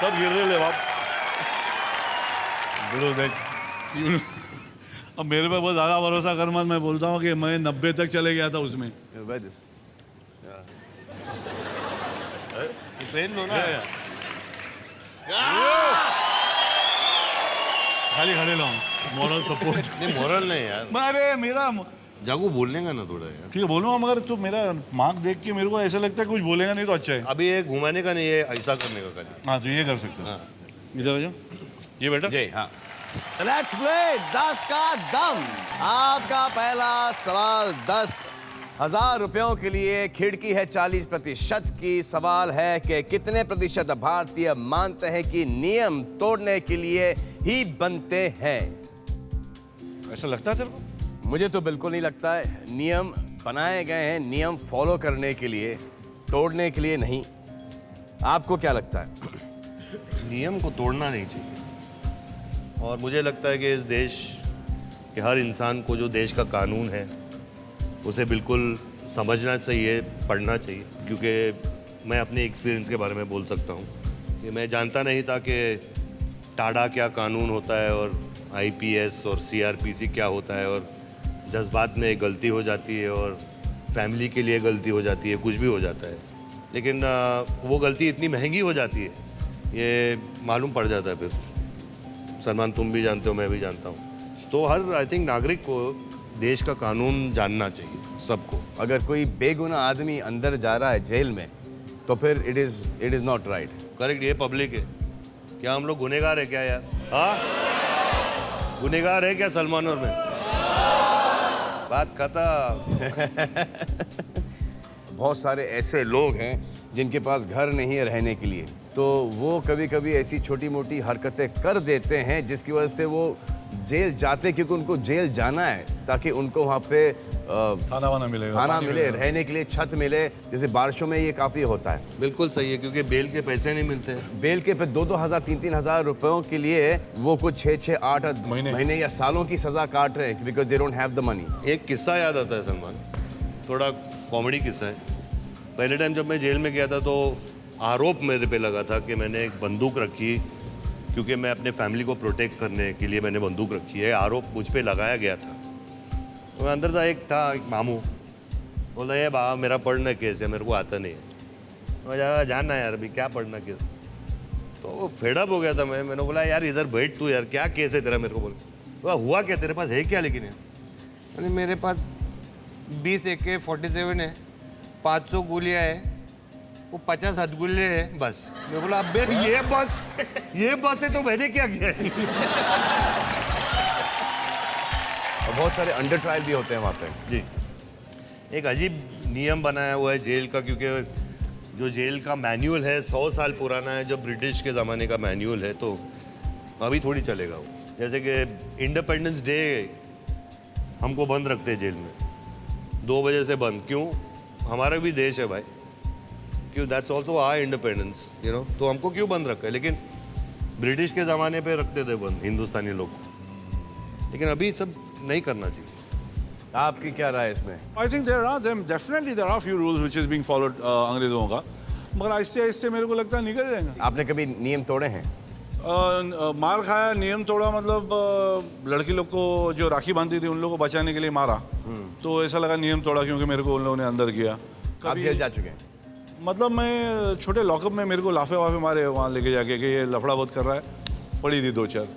सब गिर रहे ले बाप। अब मेरे पे बहुत ज्यादा भरोसा कर मत। मैं बोलता हूँ कि मैं 90 तक चले गया था उसमें। पेन लो ना। खाली खड़े लो, मोरल सपोर्ट। नहीं मोरल नहीं यार, अरे मेरा जागू बोलने का ना थोड़ा यार। ठीक है बोलूँगा, मगर तू मेरा मार्क देख के मेरे को ऐसा लगता है कुछ बोलेगा नहीं तो अच्छा है। अभी ये घुमाने का नहीं, ये ऐसा करने का खाली। हाँ तो ये कर सकते हो। इधर आ जाओ, ये बेटा। जी हाँ, लेट्स प्ले 10 का दम। आपका पहला सवाल 10,000 रुपयों के लिए, खिड़की है 40% की। सवाल है कि कितने प्रतिशत भारतीय मानते हैं कि नियम तोड़ने के लिए ही बनते हैं? ऐसा लगता है तेरे को? मुझे तो बिल्कुल नहीं लगता है। नियम बनाए गए हैं नियम फॉलो करने के लिए, तोड़ने के लिए नहीं। आपको क्या लगता है? नियम को तोड़ना नहीं चाहिए, और मुझे लगता है कि इस देश के हर इंसान को जो देश का कानून है उसे बिल्कुल समझना चाहिए, पढ़ना चाहिए। क्योंकि मैं अपने एक्सपीरियंस के बारे में बोल सकता हूँ कि मैं जानता नहीं था कि टाडा क्या कानून होता है और IPS और CRPC क्या होता है, और जज्बात में गलती हो जाती है और फैमिली के लिए गलती हो जाती है, कुछ भी हो जाता है, लेकिन वो गलती इतनी महंगी हो जाती है, ये मालूम पड़ जाता है। फिर सलमान तुम भी जानते हो, मैं भी जानता हूँ। तो हर आई थिंक नागरिक को देश का कानून जानना चाहिए, सबको। अगर कोई बेगुनाह आदमी अंदर जा रहा है जेल में तो फिर it is not right. Correct, ये पब्लिक है। क्या हम लोग गुनहगार है क्या यार? हाँ, गुनहगार है क्या सलमान और मैं? बात खत्म। बहुत सारे ऐसे लोग हैं जिनके पास घर नहीं है रहने के लिए, तो वो कभी कभी ऐसी छोटी मोटी हरकतें कर देते हैं जिसकी वजह से वो जेल जाते, क्योंकि उनको जेल जाना है ताकि उनको वहाँ पे खाना वाना मिलेगा, खाना पानी मिले, मिलेगा, रहने के लिए छत मिले। जैसे बारिशों में ये काफ़ी होता है। बिल्कुल सही है, क्योंकि बेल के पैसे नहीं मिलते। बेल के पे 2-2 हज़ार 3-3 हज़ार रुपयों के लिए वो कुछ 6-6 8 महीने या सालों की सजा काट रहे हैं because they don't have the money. एक किस्सा याद आता है सलमान, थोड़ा कॉमेडी किस्सा है। पहले टाइम जब मैं जेल में गया था तो आरोप मेरे पे लगा था कि मैंने एक बंदूक रखी, क्योंकि मैं अपने फैमिली को प्रोटेक्ट करने के लिए मैंने बंदूक रखी है। आरोप मुझ पे लगाया गया था। तो मैं अंदर था, एक मामू बोला ये बाबा मेरा पढ़ना केस है, मेरे को आता नहीं है। मैं जानना यार अभी क्या पढ़ना केस। तो वो फेडअप हो गया था मैंने बोला यार इधर बैठ तू यार, क्या केस है तेरा, मेरे को बोला हुआ क्या, तेरे पास है क्या? लेकिन यार मेरे पास 20 AK-47 है, 500 गोलियाँ है, वो 50 हथगुल्ले है बस। मैं बोला अबे ये बस है तो मैंने क्या किया है? और बहुत सारे अंडर ट्रायल भी होते हैं वहाँ पे। जी, एक अजीब नियम बनाया हुआ है जेल का, क्योंकि जो जेल का मैन्यूअल है 100 साल पुराना है, जब ब्रिटिश के ज़माने का मैन्यूअल है, तो अभी थोड़ी चलेगा वो। जैसे कि इंडिपेंडेंस डे हमको बंद रखते हैं जेल में 2 बजे से बंद। क्यों? हमारा भी देश है भाई, क्यों? That's also our independence, you know. तो हमको क्यों बंद रखा है? लेकिन ब्रिटिश के ज़माने पे रखते थे बंद हिंदुस्तानी लोग, लेकिन अभी सब नहीं करना चाहिए। आपकी क्या राय इसमें? I think definitely there are few rules which is being followed अंग्रेजों का, मगर आहिस्ते आहिस्ते मेरे को लगता है निकल जाएंगे। आपने कभी नियम तोड़े हैं? मार खाया, नियम तोड़ा, मतलब लड़की लोग को जो राखी बांधती थी उन लोगों को बचाने के लिए मारा, तो ऐसा लगा नियम तोड़ा, क्योंकि मेरे को उन लोगों ने अंदर किया। आप जेल जा चुके हैं? मतलब मैं छोटे लॉकअप में मेरे को लाफे वाफे मारे वहाँ लेके जाके कि ये लफड़ा बहुत कर रहा है, पड़ी थी 2-4,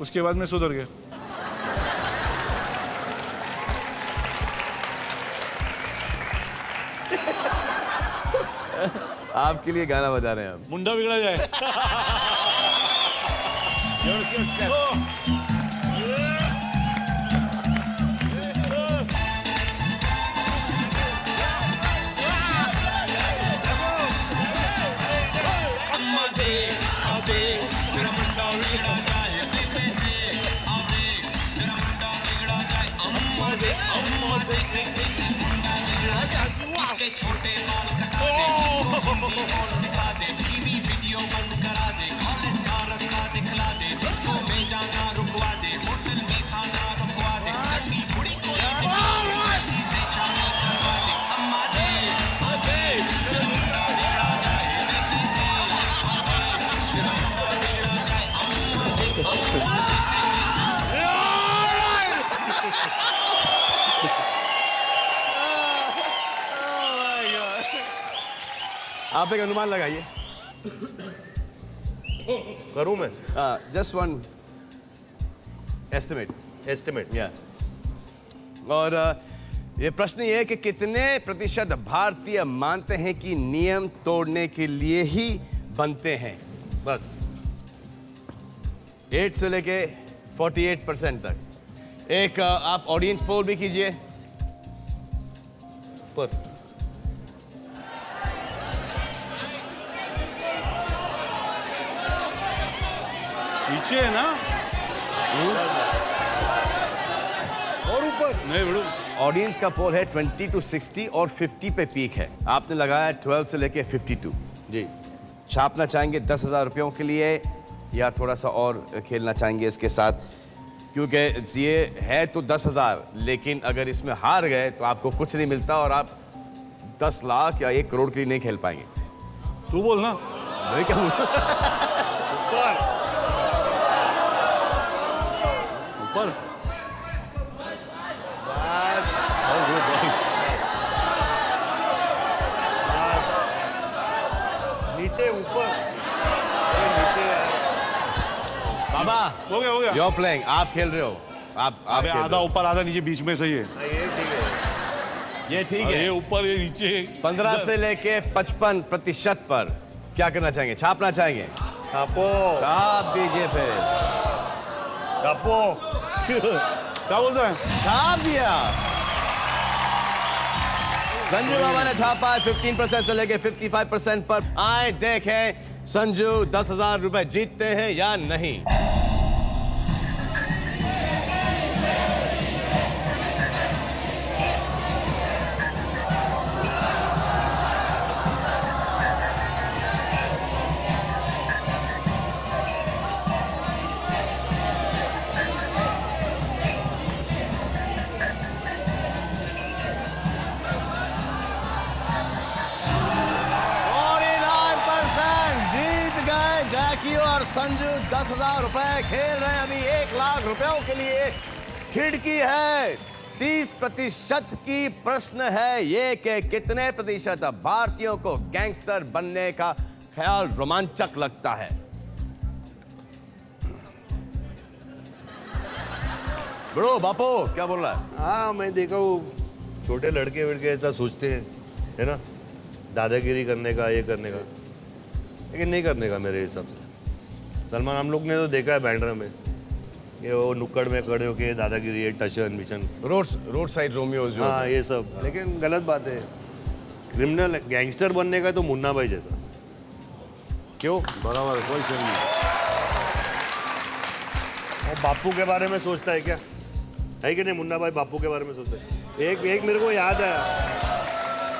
उसके बाद मैं सुधर गया। आपके लिए गाना बजा रहे हैं हम। मुंडा बिगड़ा जाए। आप एक अनुमान लगाइए। करूँ मैं जस्ट वन एस्टिमेट। एस्टिमेट? या और ये प्रश्न ये है कि कितने प्रतिशत भारतीय मानते हैं कि नियम तोड़ने के लिए ही बनते हैं? बस 8 से लेके 48% तक। एक आप ऑडियंस पोल भी कीजिए। पर नीचे है ना? और ऊपर नहीं बड़ू। ऑडियंस का पोल है 20 to 60 और 50 पे पीक है। आपने लगाया 12 से लेके 52। जी। छापना चाहेंगे 10,000 रुपयों के लिए या थोड़ा सा और खेलना चाहेंगे इसके साथ? क्योंकि ये है तो 10,000, लेकिन अगर इसमें हार गए तो आपको कुछ नहीं मिलता और आप 10 लाख या 1 करोड़ के लिए नहीं खेल पाएंगे। तू बोल ना। मैं क्या बोलूं? ऊपर। नीचे ऊपर। बाबा हो गया। You're playing, आप खेल रहे हो। आप अबे खेल आधा रहे हो। ऊपर आधा नीचे बीच में सही है। ये ठीक है। ये ठीक है। ये ऊपर ये नीचे। 15 से लेके 55% पर क्या करना चाहेंगे? छापना चाहेंगे? छापो। छाप दीजिए फिर। छापो। क्या बोलता है? छाप दिया। संजू बाबा ने छापा है 15% से लेके 55% पर। आए देखें संजू 10,000 रुपए जीतते हैं या नहीं। जैकी और संजू 10,000 रुपए खेल रहे हैं अभी 1 लाख रुपयों के लिए। खिड़की है 30% की। प्रश्न है ये कि कितने प्रतिशत भारतीयों को गैंगस्टर बनने का ख्याल रोमांचक लगता है? बड़ो बापू क्या बोल रहा है? हाँ मैं देखा हूँ छोटे लड़के वड़के ऐसा सोचते हैं, है ना, दादागिरी करने का, ये करने का, लेकिन नहीं करने का मेरे हिसाब से। सलमान हम लोग ने तो देखा है बैंड्रा में कि वो नुक्कड़ में खड़े होके दादागिरी है, टशन मिशन, रोड साइड रोमियो जो हाँ ये सब, लेकिन गलत बात है। क्रिमिनल गैंगस्टर बनने का तो मुन्ना भाई जैसा। क्यों? बराबर, कोई शर्म नहीं। और बापू के बारे में सोचता है क्या? है कि नहीं? मुन्ना भाई बापू के बारे में सोचता है। एक मेरे को याद है,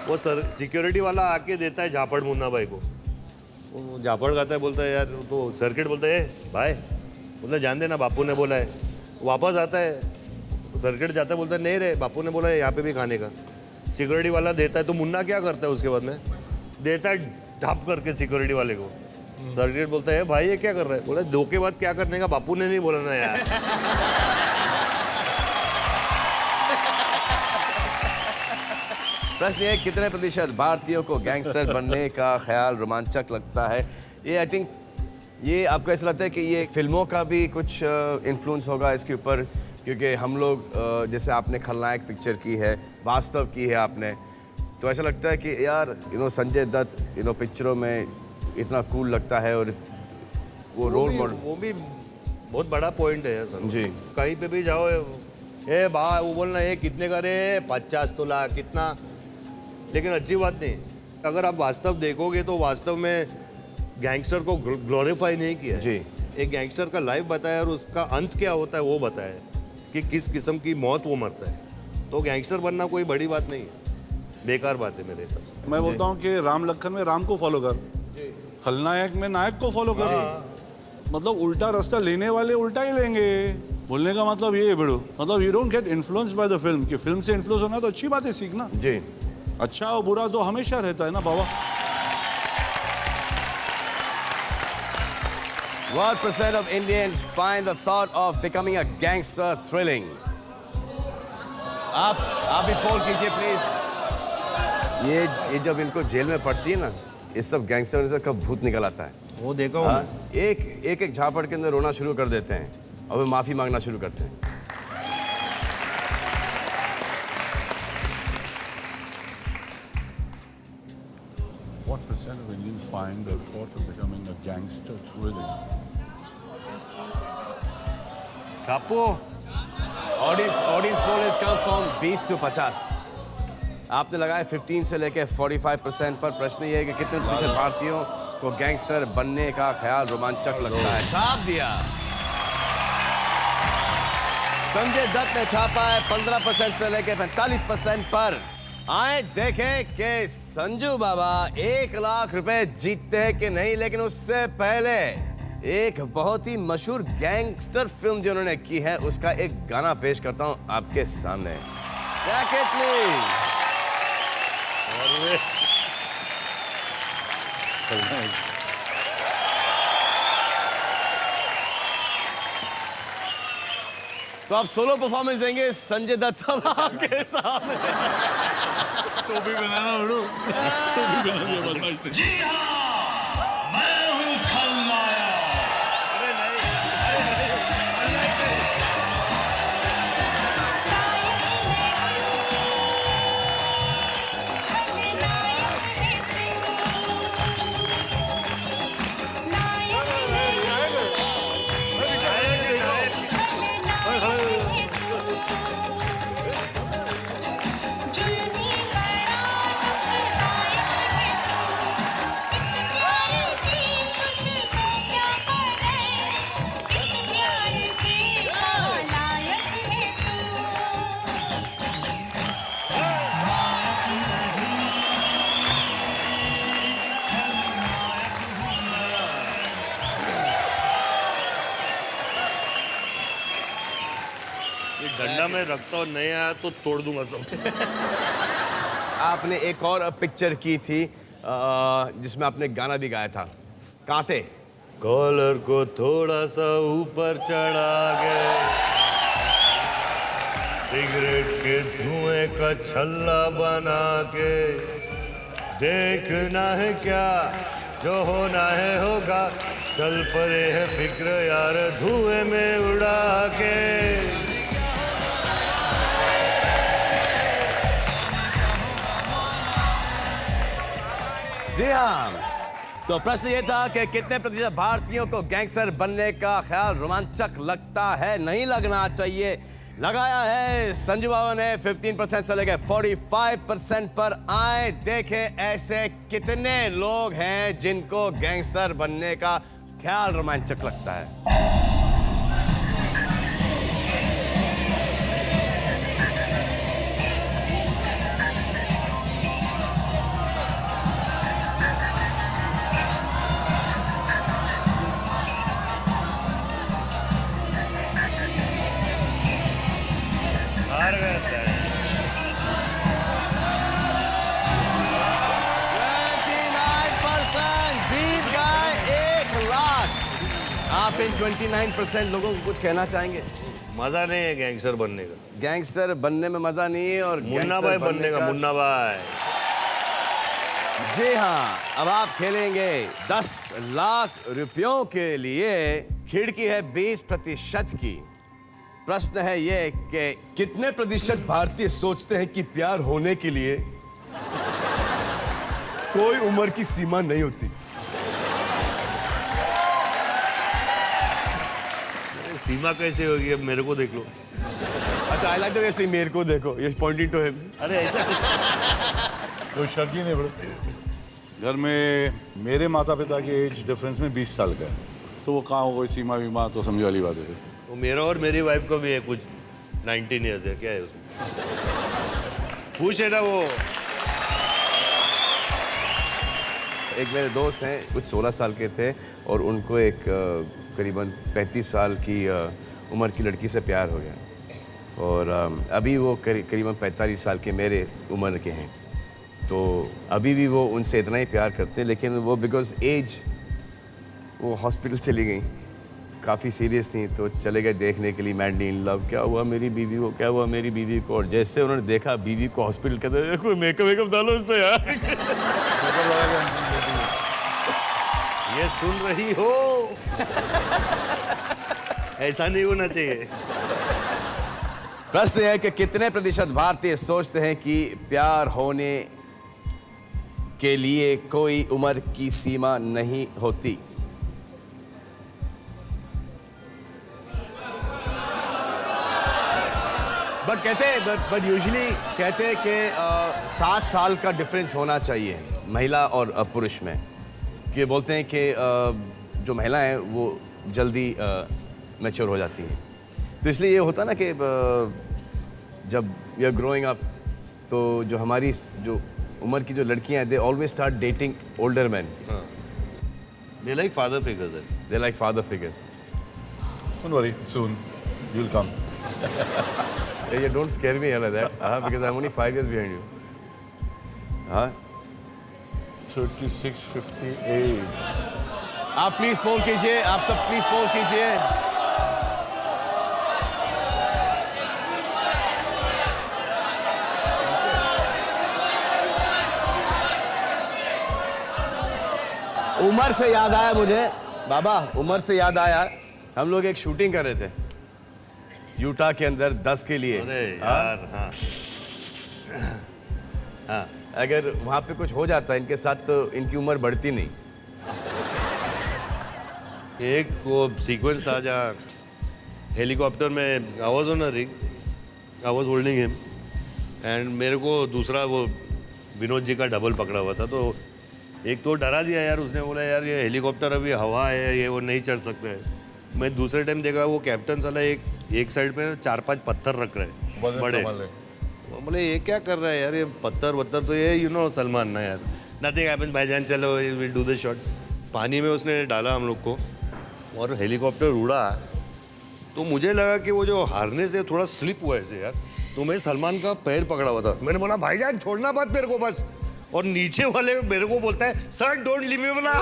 वो सिक्योरिटी वाला आके देता है झापड़ मुन्ना भाई को। वो झापड़ खाता है, बोलता है यार, तो सर्किट बोलता है भाई, बोलता जान देना बापू ने बोला है। वापस आता है, सर्किट जाता है, बोलता है नहीं रे बापू ने बोला है यहाँ पे भी खाने का। सिक्योरिटी वाला देता है तो मुन्ना क्या करता है उसके बाद में? देता है ढाप करके सिक्योरिटी वाले को। सर्किट बोलता है भाई ये क्या कर रहा है? बोला दो के बाद क्या करने का, बापू ने नहीं बोला ना यार। प्रश्न ये कितने प्रतिशत भारतीयों को गैंगस्टर बनने का ख्याल रोमांचक लगता है? ये आई थिंक ये आपको ऐसा लगता है कि ये फिल्मों का भी कुछ इन्फ्लुएंस होगा इसके ऊपर? क्योंकि हम लोग जैसे आपने खलनायक पिक्चर की है, वास्तव की है आपने, तो ऐसा लगता है कि यार संजय दत्त पिक्चरों में इतना कूल लगता है और वो रोल मॉडल। वो भी बहुत बड़ा पॉइंट है सर जी। कहीं पे भी जाओ, ए बा वो बोलना ये कितने का रे, 50 तोला कितना, लेकिन अच्छी बात नहीं। अगर आप वास्तव देखोगे तो वास्तव में गैंगस्टर को ग्लोरीफाई नहीं किया जी। एक गैंगस्टर का लाइफ बताया और उसका अंत क्या होता है वो बताया कि किस किस्म की मौत वो मरता है। तो गैंगस्टर बनना कोई बड़ी बात नहीं है, बेकार बात है मेरे हिसाब से। मैं बोलता हूँ कि राम लखन में राम को फॉलो कर, खलनायक में नायक को फॉलो कर। मतलब उल्टा रास्ता लेने वाले उल्टा ही लेंगे। बोलने का मतलब ये है बेड़ो, मतलब you don't get influence by the film. कि फिल्म से इन्फ्लुएंस होना तो अच्छी बात है, सीखना। जी। अच्छा और बुरा तो हमेशा रहता है ना बाबा। What % of Indians find the thought of becoming a gangster thrilling? आप भी पोल कीजिए प्लीज। ये जब इनको जेल में पड़ती है ना, इस सब गैंगस्टर से कब भूत निकल आता है। वो देखा हूँ। एक झापड़ के अंदर रोना शुरू कर देते हैं और वे माफी मांगना शुरू करते हैं। What % of Indians find the thought of becoming a gangster thrilling? छापो। Audience poll is come from 20 to 50। आपने लगाया 15 से लेकर 45% पर। प्रश्न ये है कि कितने प्रतिशत भारतीयों को गैंगस्टर बनने का ख्याल रोमांचक लगता है। छाप दिया। संजय दत्त ने छापा है 15% से लेकर 45% पर। आए देखें कि संजू बाबा 1 लाख रुपए जीतते हैं कि नहीं। लेकिन उससे पहले एक बहुत ही मशहूर गैंगस्टर फिल्म जो उन्होंने की है उसका एक गाना पेश करता हूं आपके सामने। Jacket please. तो आप सोलो परफॉर्मेंस देंगे संजय दत्त साहब आपके सामने। टोपी बनाना बड़ो, टोपी बना दिया बदमाश ने। मैं हूँ खलनायक। डंडा में रखता हूँ, नहीं आया तो तोड़ दूंगा सब। आपने एक और पिक्चर की थी जिसमें आपने गाना भी गाया था, कांटे। कॉलर को थोड़ा सा ऊपर चढ़ा के सिगरेट के धुएं का छल्ला बना के देखना है क्या जो होना है होगा, चल पड़े है फिक्र यार धुएं में उड़ा के। जी हाँ, तो प्रश्न ये था कि कितने प्रतिशत भारतीयों को गैंगस्टर बनने का ख्याल रोमांचक लगता है, नहीं लगना चाहिए। लगाया है संजू बाबा ने 15% से लेकर 45% पर। आए देखें ऐसे कितने लोग हैं जिनको गैंगस्टर बनने का ख्याल रोमांचक लगता है। हार गए 29% जीत गए 1 लाख। आप इन 29% लोगों को कुछ कहना चाहेंगे? मजा नहीं है गैंगस्टर बनने का। गैंगस्टर बनने में मजा नहीं है और मुन्ना गैंगस्टर भाई बनने का, मुन्ना भाई। जी हाँ, अब आप खेलेंगे 10 लाख रुपयों के लिए। खिड़की है 20% की। प्रश्न है ये कि कितने प्रतिशत भारतीय सोचते हैं कि प्यार होने के लिए कोई उम्र की सीमा नहीं होती। सीमा कैसे होगी? अब मेरे को देख लो। अच्छा, आई लाइक द वे से मेरे को देखो, ये पॉइंटिंग टू हिम। अरे ऐसा कोई शक ही नहीं बड़ा। घर में मेरे माता पिता की एज डिफरेंस में 20 साल का है, तो वो कहाँ हो कोई सीमा वीमा, तो समझ वाली बात है। वो मेरा और मेरी वाइफ को भी है कुछ 19 ईयर्स है। क्या है उसमें? खुश है ना वो? एक मेरे दोस्त हैं, कुछ 16 साल के थे और उनको एक करीबन 35 साल की उम्र की लड़की से प्यार हो गया और अभी वो करीबन 45 साल के मेरे उम्र के हैं। तो अभी भी वो उनसे इतना ही प्यार करते हैं, लेकिन वो बिकॉज एज वो हॉस्पिटल चली गई, काफ़ी सीरियस थी, तो चले गए देखने के लिए मैडली इन लव, क्या हुआ मेरी बीवी को, क्या हुआ मेरी बीवी को। और जैसे उन्होंने देखा बीवी को हॉस्पिटल, कहते देखो मेकअप डालो उस पर यार। ये सुन रही हो? ऐसा नहीं होना चाहिए। प्रश्न है कि कितने प्रतिशत भारतीय सोचते हैं कि प्यार होने के लिए कोई उम्र की सीमा नहीं होती। बट कहते हैं, बट यूजुअली कहते हैं कि 7 साल का डिफरेंस होना चाहिए महिला और पुरुष में। कि बोलते हैं कि जो महिलाएं हैं वो जल्दी मैच्योर हो जाती हैं, तो इसलिए ये होता ना कि जब वी आर ग्रोइंग अप, तो जो हमारी जो उम्र की जो लड़कियां हैं, they always start dating older man. They like father figures. I think. They like father figures. Don't worry, soon you'll come. You don't scare me like that, because I'm only 5 years behind you. हाँ, 3658. आप please पोल कीजिए, आप सब please पोल कीजिए। उमर से याद आया मुझे, बाबा उमर से याद आया, हम लोग एक शूटिंग कर रहे थे यूटा के अंदर 10 के लिए। अरे यार, हाँ हाँ, अगर वहां पे कुछ हो जाता इनके साथ तो इनकी उम्र बढ़ती नहीं। एक वो सीक्वेंस था जहाँ हेलीकॉप्टर में I was on a rig, I was holding him and मेरे को दूसरा वो विनोद जी का डबल पकड़ा हुआ था, तो एक तो डरा दिया यार, उसने बोला यार ये हेलीकॉप्टर अभी हवा है, ये वो नहीं चढ़ सकते है। मैं दूसरे टाइम देखा वो कैप्टन साला एक साइड पे 4-5 पत्थर रख रहे हैं बड़े। वो बोले ये क्या कर रहा है यार, ये पत्थर वत्थर तो ये यू नो सलमान ना यार, नथिंग हैपेंस भाईजान, चलो विल डू द शॉट। पानी में उसने डाला हम लोग को और हेलीकॉप्टर उड़ा, तो मुझे लगा कि वो जो हारने से थोड़ा स्लिप हुआ ऐसे यार, तो मैं सलमान का पैर पकड़ा हुआ था, मैंने बोला भाईजान छोड़ना मत मेरे को बस, और नीचे वाले मेरे को बोलता है सर डोंट लीव मी, बोला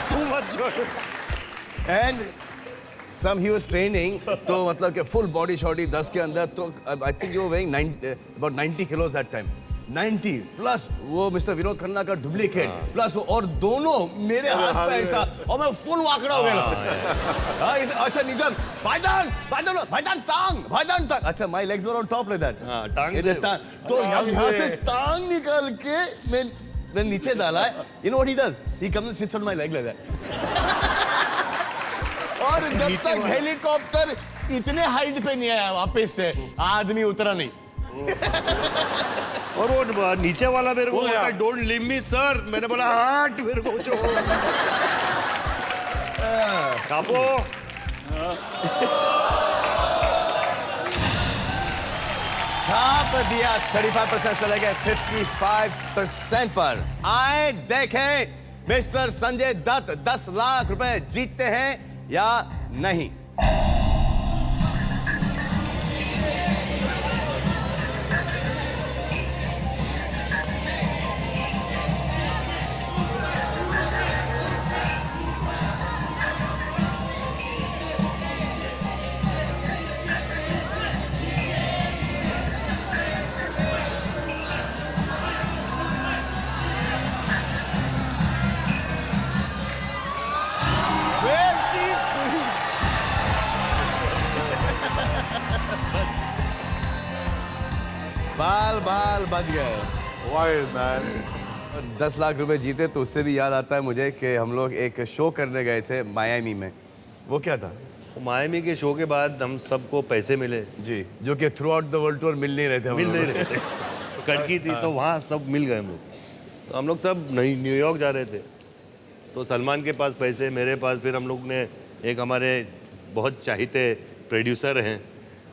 तू मत छोड़। And some he was training, तो मतलब कि फुल बॉडी शॉडी 10 के अंदर, तो I think you were weighing about 90 किलोस that time, 90 plus वो मिस्टर विनोद खन्ना का डुप्लीकेट प्लस वो, और दोनों मेरे हाथ पे ऐसा, और मैं फुल वाकड़ा हो गया। अच्छा निजाम, भाईजान टांग, अच्छा my legs were on top like that, हाँ, टांग तो यहाँ से टांग निकाल के मैं नीचे डाला है। You know what he does, he comes and sits on my leg like that. और जब तक हेलीकॉप्टर इतने हाइट पे नहीं आया वापस से, आदमी उतरा नहीं। और वो नीचे वाला मेरे को बोलता है डोंट लीव मी सर, मैंने बोला हट मेरे को छोड़। कापो छाप दिया 35% चले गए 55% पर। आए देखें मिस्टर संजय दत्त 10 लाख रुपए जीतते हैं या नहीं। बाल बाल बच गए। Wild man. 10 लाख रुपए जीते तो उससे भी याद आता है मुझे कि हम लोग एक शो करने गए थे मायामी में। वो क्या था? मायामी के शो के बाद हम सबको पैसे मिले, जी, जो कि throughout the world tour मिल नहीं रहे थे। मिल नहीं रहे थे। कड़की थी तो वहाँ सब मिल गए हम लोग। तो हम लोग सब न्यूयॉर्क जा रहे थे, तो सलमान के पास पैसे, मेरे पास, फिर हम लोग ने एक हमारे बहुत चाहते प्रोड्यूसर हैं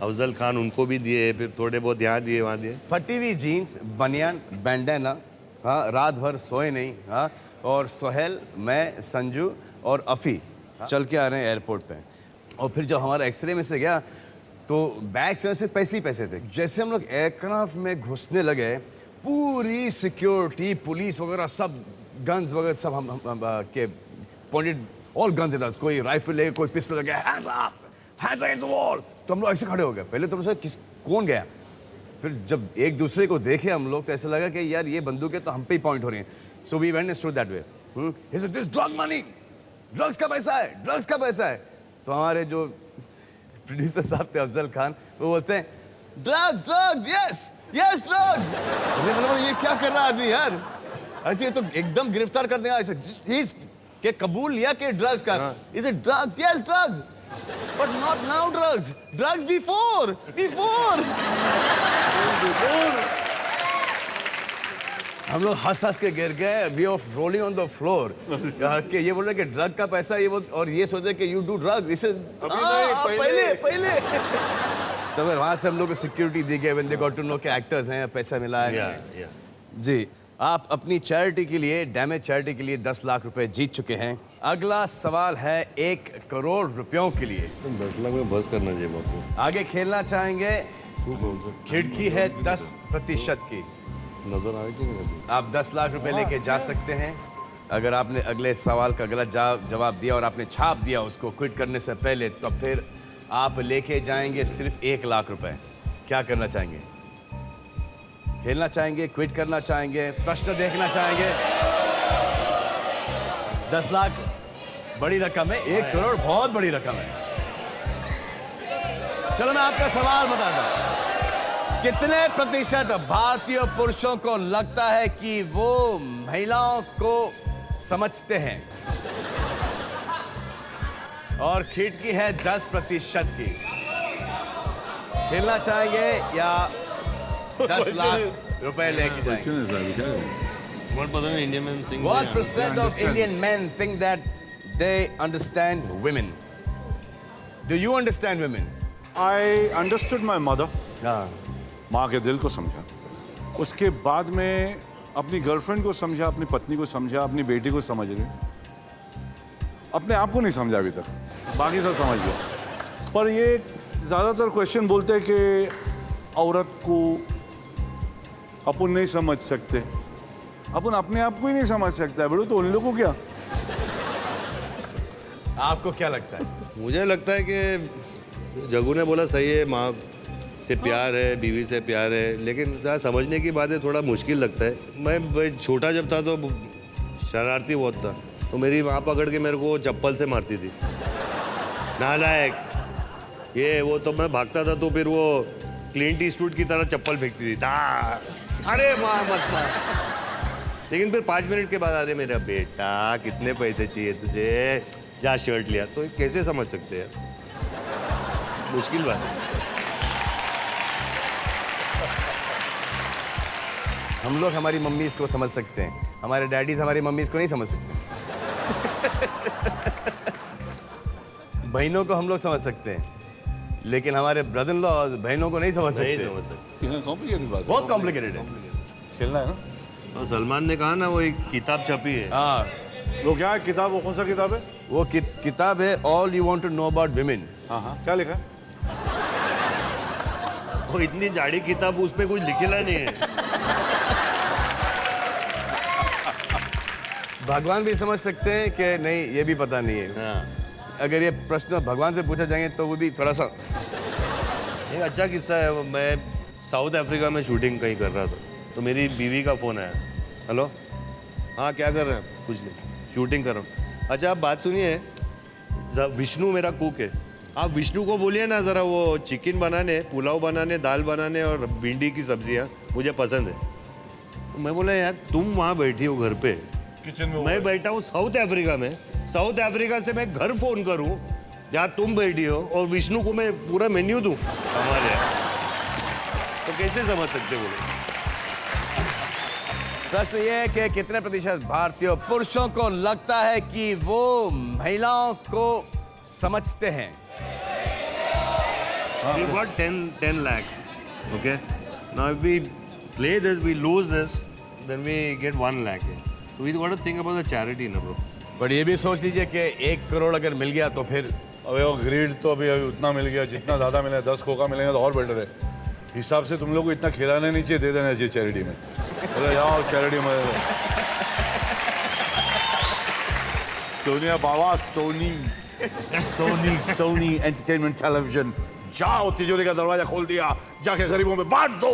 अफजल खान, उनको भी दिए, फिर थोड़े बहुत यहाँ दिए वहाँ दिए। फटी हुई जीन्स, बनियान, बैंडाना, हाँ, रात भर सोए नहीं, हाँ, और सोहेल, मैं, संजू और अफ़ी चल के आ रहे हैं एयरपोर्ट पे। और फिर जब हमारा एक्सरे में से गया तो बैग से सिर्फ पैसे ही पैसे थे। जैसे हम लोग एयरक्राफ्ट में घुसने लगे, पूरी सिक्योरिटी, पुलिस वगैरह सब, गन्स वगैरह सब हम के पॉइंटेड, ऑल गन्स इट, कोई राइफल ले, कोई पिस्टल लगे, hands up, hands against the wall. तो हम लोग ऐसे खड़े हो गए। पहले तो मुझे कौन गया, फिर जब एक दूसरे को देखे हम लोग तो ऐसा लगा कि यार ये बंदूकें तो हम पे ही पॉइंट हो रही हैं। So we went stood that way. He said this drug money, drugs का पैसा है, ड्रग्स का पैसा है। तो हमारे जो प्रोड्यूसर साहब थे अफजल खान, वो बोलते हैं drugs drugs, yes yes drugs. हमने बोला ये क्या कर रहा है आदमी यार, ऐसे तो एकदम गिरफ्तार कर देगा ऐसे। के कबूल लिया कि ड्रग्स का, is it drugs, yes drugs, but not now drugs, drugs before before. हम लोग हंस हंस के गिर गए, we off rolling on the floor कि ये बोल रहे कि ड्रग का पैसा, ये बोल, और ये सोचे कि यू डू ड्रग, इसे पहले पहले। तो फिर वहां से हम लोग को सिक्योरिटी दी गई, when they got to know कि एक्टर्स हैं, पैसा मिला है। जी, आप अपनी चैरिटी के लिए, डैमेज चैरिटी के लिए 10 लाख रुपए जीत चुके हैं। अगला सवाल है 1 करोड़ रुपयों के लिए। 10 लाख में बस करना चाहिए बापू। आगे खेलना चाहेंगे? खिड़की है 10% की। नजर आए कि नहीं? आप 10 लाख रुपए लेके जा सकते हैं अगर आपने अगले सवाल का गलत जवाब दिया और आपने छाप दिया उसको क्विट करने से पहले, तो फिर आप लेके जाएंगे सिर्फ 1 लाख रुपए। क्या करना चाहेंगे? खेलना चाहेंगे, क्विट करना चाहेंगे, प्रश्न देखना चाहेंगे? 10 लाख बड़ी रकम है, 1 करोड़ बहुत बड़ी रकम है। चलो मैं आपका सवाल बताता हूं। कितने प्रतिशत भारतीय पुरुषों को लगता है कि वो महिलाओं को समझते हैं? और खिड़की है 10% की। खेलना चाहेंगे या 10 लाख रुपए लेके जाएंगे? What percent Indian men think? What percent of Indian men think that they understand women? Do you understand women? I understood my mother. हाँ। माँ के दिल को समझा, उसके बाद में अपनी गर्लफ्रेंड को समझा, अपनी पत्नी को समझा, अपनी बेटी को समझ रहे, अपने आप को नहीं समझा अभी तक, बाकी सब समझ गया। पर ये ज़्यादातर क्वेश्चन बोलते हैं कि औरत को अपन नहीं समझ सकते, अपन अपने आप को ही नहीं समझ सकता है बड़ो, तो उन लोगों को क्या? आपको क्या लगता है? मुझे लगता है कि जगू ने बोला सही है, माँ से प्यार है, बीवी से प्यार है, लेकिन ज़रा समझने की बात है, थोड़ा मुश्किल लगता है। मैं छोटा जब था तो शरारती बहुत था, तो मेरी माँ पकड़ के मेरे को चप्पल से मारती थी, नालायक ये वो, तो मैं भागता था तो फिर वो क्लिंट ईस्टवुड की तरह चप्पल फेंकती थी, अरे माँ मत मार। लेकिन फिर 5 मिनट के बाद, अरे मेरा बेटा कितने पैसे चाहिए तुझे, जा शर्ट लिया, तो कैसे समझ सकते हैं? मुश्किल बात है। हम लोग हमारी मम्मीज को समझ सकते हैं, हमारे डैडीज हमारी मम्मीज को नहीं समझ सकते। बहनों को हम लोग समझ सकते हैं, लेकिन हमारे ब्रदर इन लॉ बहनों को नहीं समझ सकते। नहीं समझ सकते। कॉम्प्लिकेटेड बात, बहुत कॉम्प्लिकेटेड है। खेलना है ना। और सलमान ने कहा ना, वो एक किताब छपी है। हाँ, वो क्या है किताब, वो कौन सा किताब है? वो किताब है all you want to know about women. हाँ हाँ, क्या लिखा है? वो इतनी जाड़ी किताब, उसमें कुछ लिखेला नहीं है। भगवान भी समझ सकते हैं कि नहीं, ये भी पता नहीं है। हाँ। अगर ये प्रश्न भगवान से पूछा जाएंगे तो वो भी थोड़ा सा। एक अच्छा किस्सा है, मैं साउथ अफ्रीका में शूटिंग कहीं कर रहा था, तो मेरी बीवी का फ़ोन आया। हेलो, हाँ क्या कर रहे हैं? कुछ नहीं, शूटिंग कर रहा हूँ। अच्छा आप बात सुनिए, विष्णु मेरा कुक है, आप विष्णु को बोलिए ना जरा वो चिकन बनाने, पुलाव बनाने, दाल बनाने और भिंडी की सब्जियां मुझे पसंद है। तो मैं बोला यार तुम वहाँ बैठी हो घर पे, किचन में मैं बैठा हूँ साउथ अफ्रीका में, साउथ अफ्रीका से मैं घर फोन करूँ जहाँ तुम बैठी हो और विष्णु को मैं पूरा मेन्यू दूँ हमारे यहाँ, तो कैसे समझ सकते बोले। प्रश्न ये है कि कितने प्रतिशत भारतीय पुरुषों को लगता है कि वो महिलाओं को समझते हैं? We got 10 lakhs. Okay. Now if we play this, we lose this, then we get 1 lakh. So we got to think about the charity, na bro. But ये भी सोच लीजिए कि 1 करोड़ अगर मिल गया तो फिर अबे वो ग्रीड तो अभी उतना मिल गया, जितना ज़्यादा मिले 10 खोखा मिलेंगे तो और बेटर है। हिसाब से तुम लोग को इतना खिलाना नहीं चाहिए, दे देना चाहिए चैरिटी में। अरे जाओ चैरिटी में। सोनिया बाबा, सोनी एंटरटेनमेंट टेलीविजन, जाओ तिजोरी का दरवाजा खोल दिया, जाके गरीबों में बांट दो।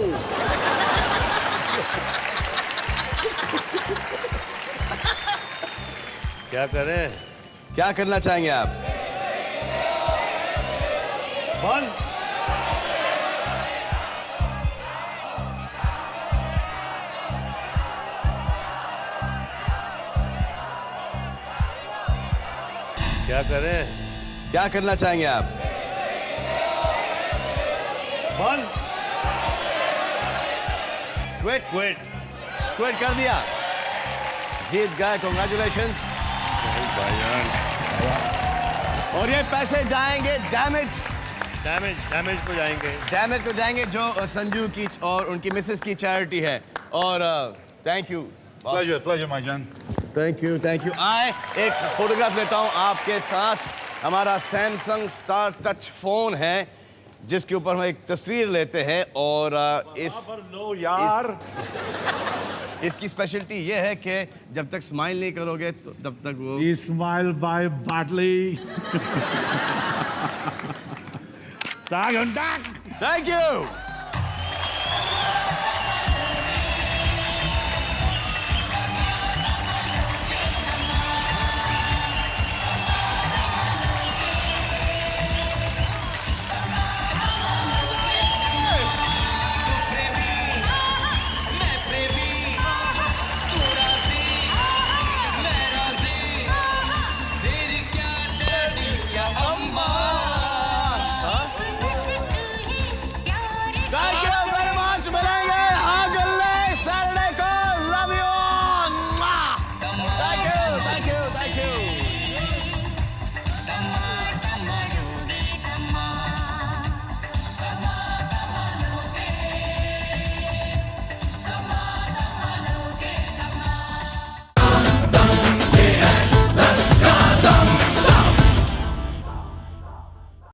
क्या करें? क्या करना चाहेंगे आप? बंद। क्या करें? क्या करना चाहेंगे आप? बंद। Quit quit. कर दिया, जीत गए, कॉन्ग्रेचुलेशंस। भाईजान। और ये पैसे जाएंगे डैमेज को जाएंगे। जो संजू की और उनकी मिसेस की चैरिटी है। और थैंक यू, प्लेजर माय जान। Thank you. आए एक फोटोग्राफ लेता हूं आपके साथ। हमारा सैमसंग स्टार टच फोन है जिसके ऊपर हम एक तस्वीर लेते हैं और लो यार। इसकी स्पेशलिटी ये है कि जब तक स्माइल नहीं करोगे तो तब तक वो स्माइल बाय बाटली। Thank you.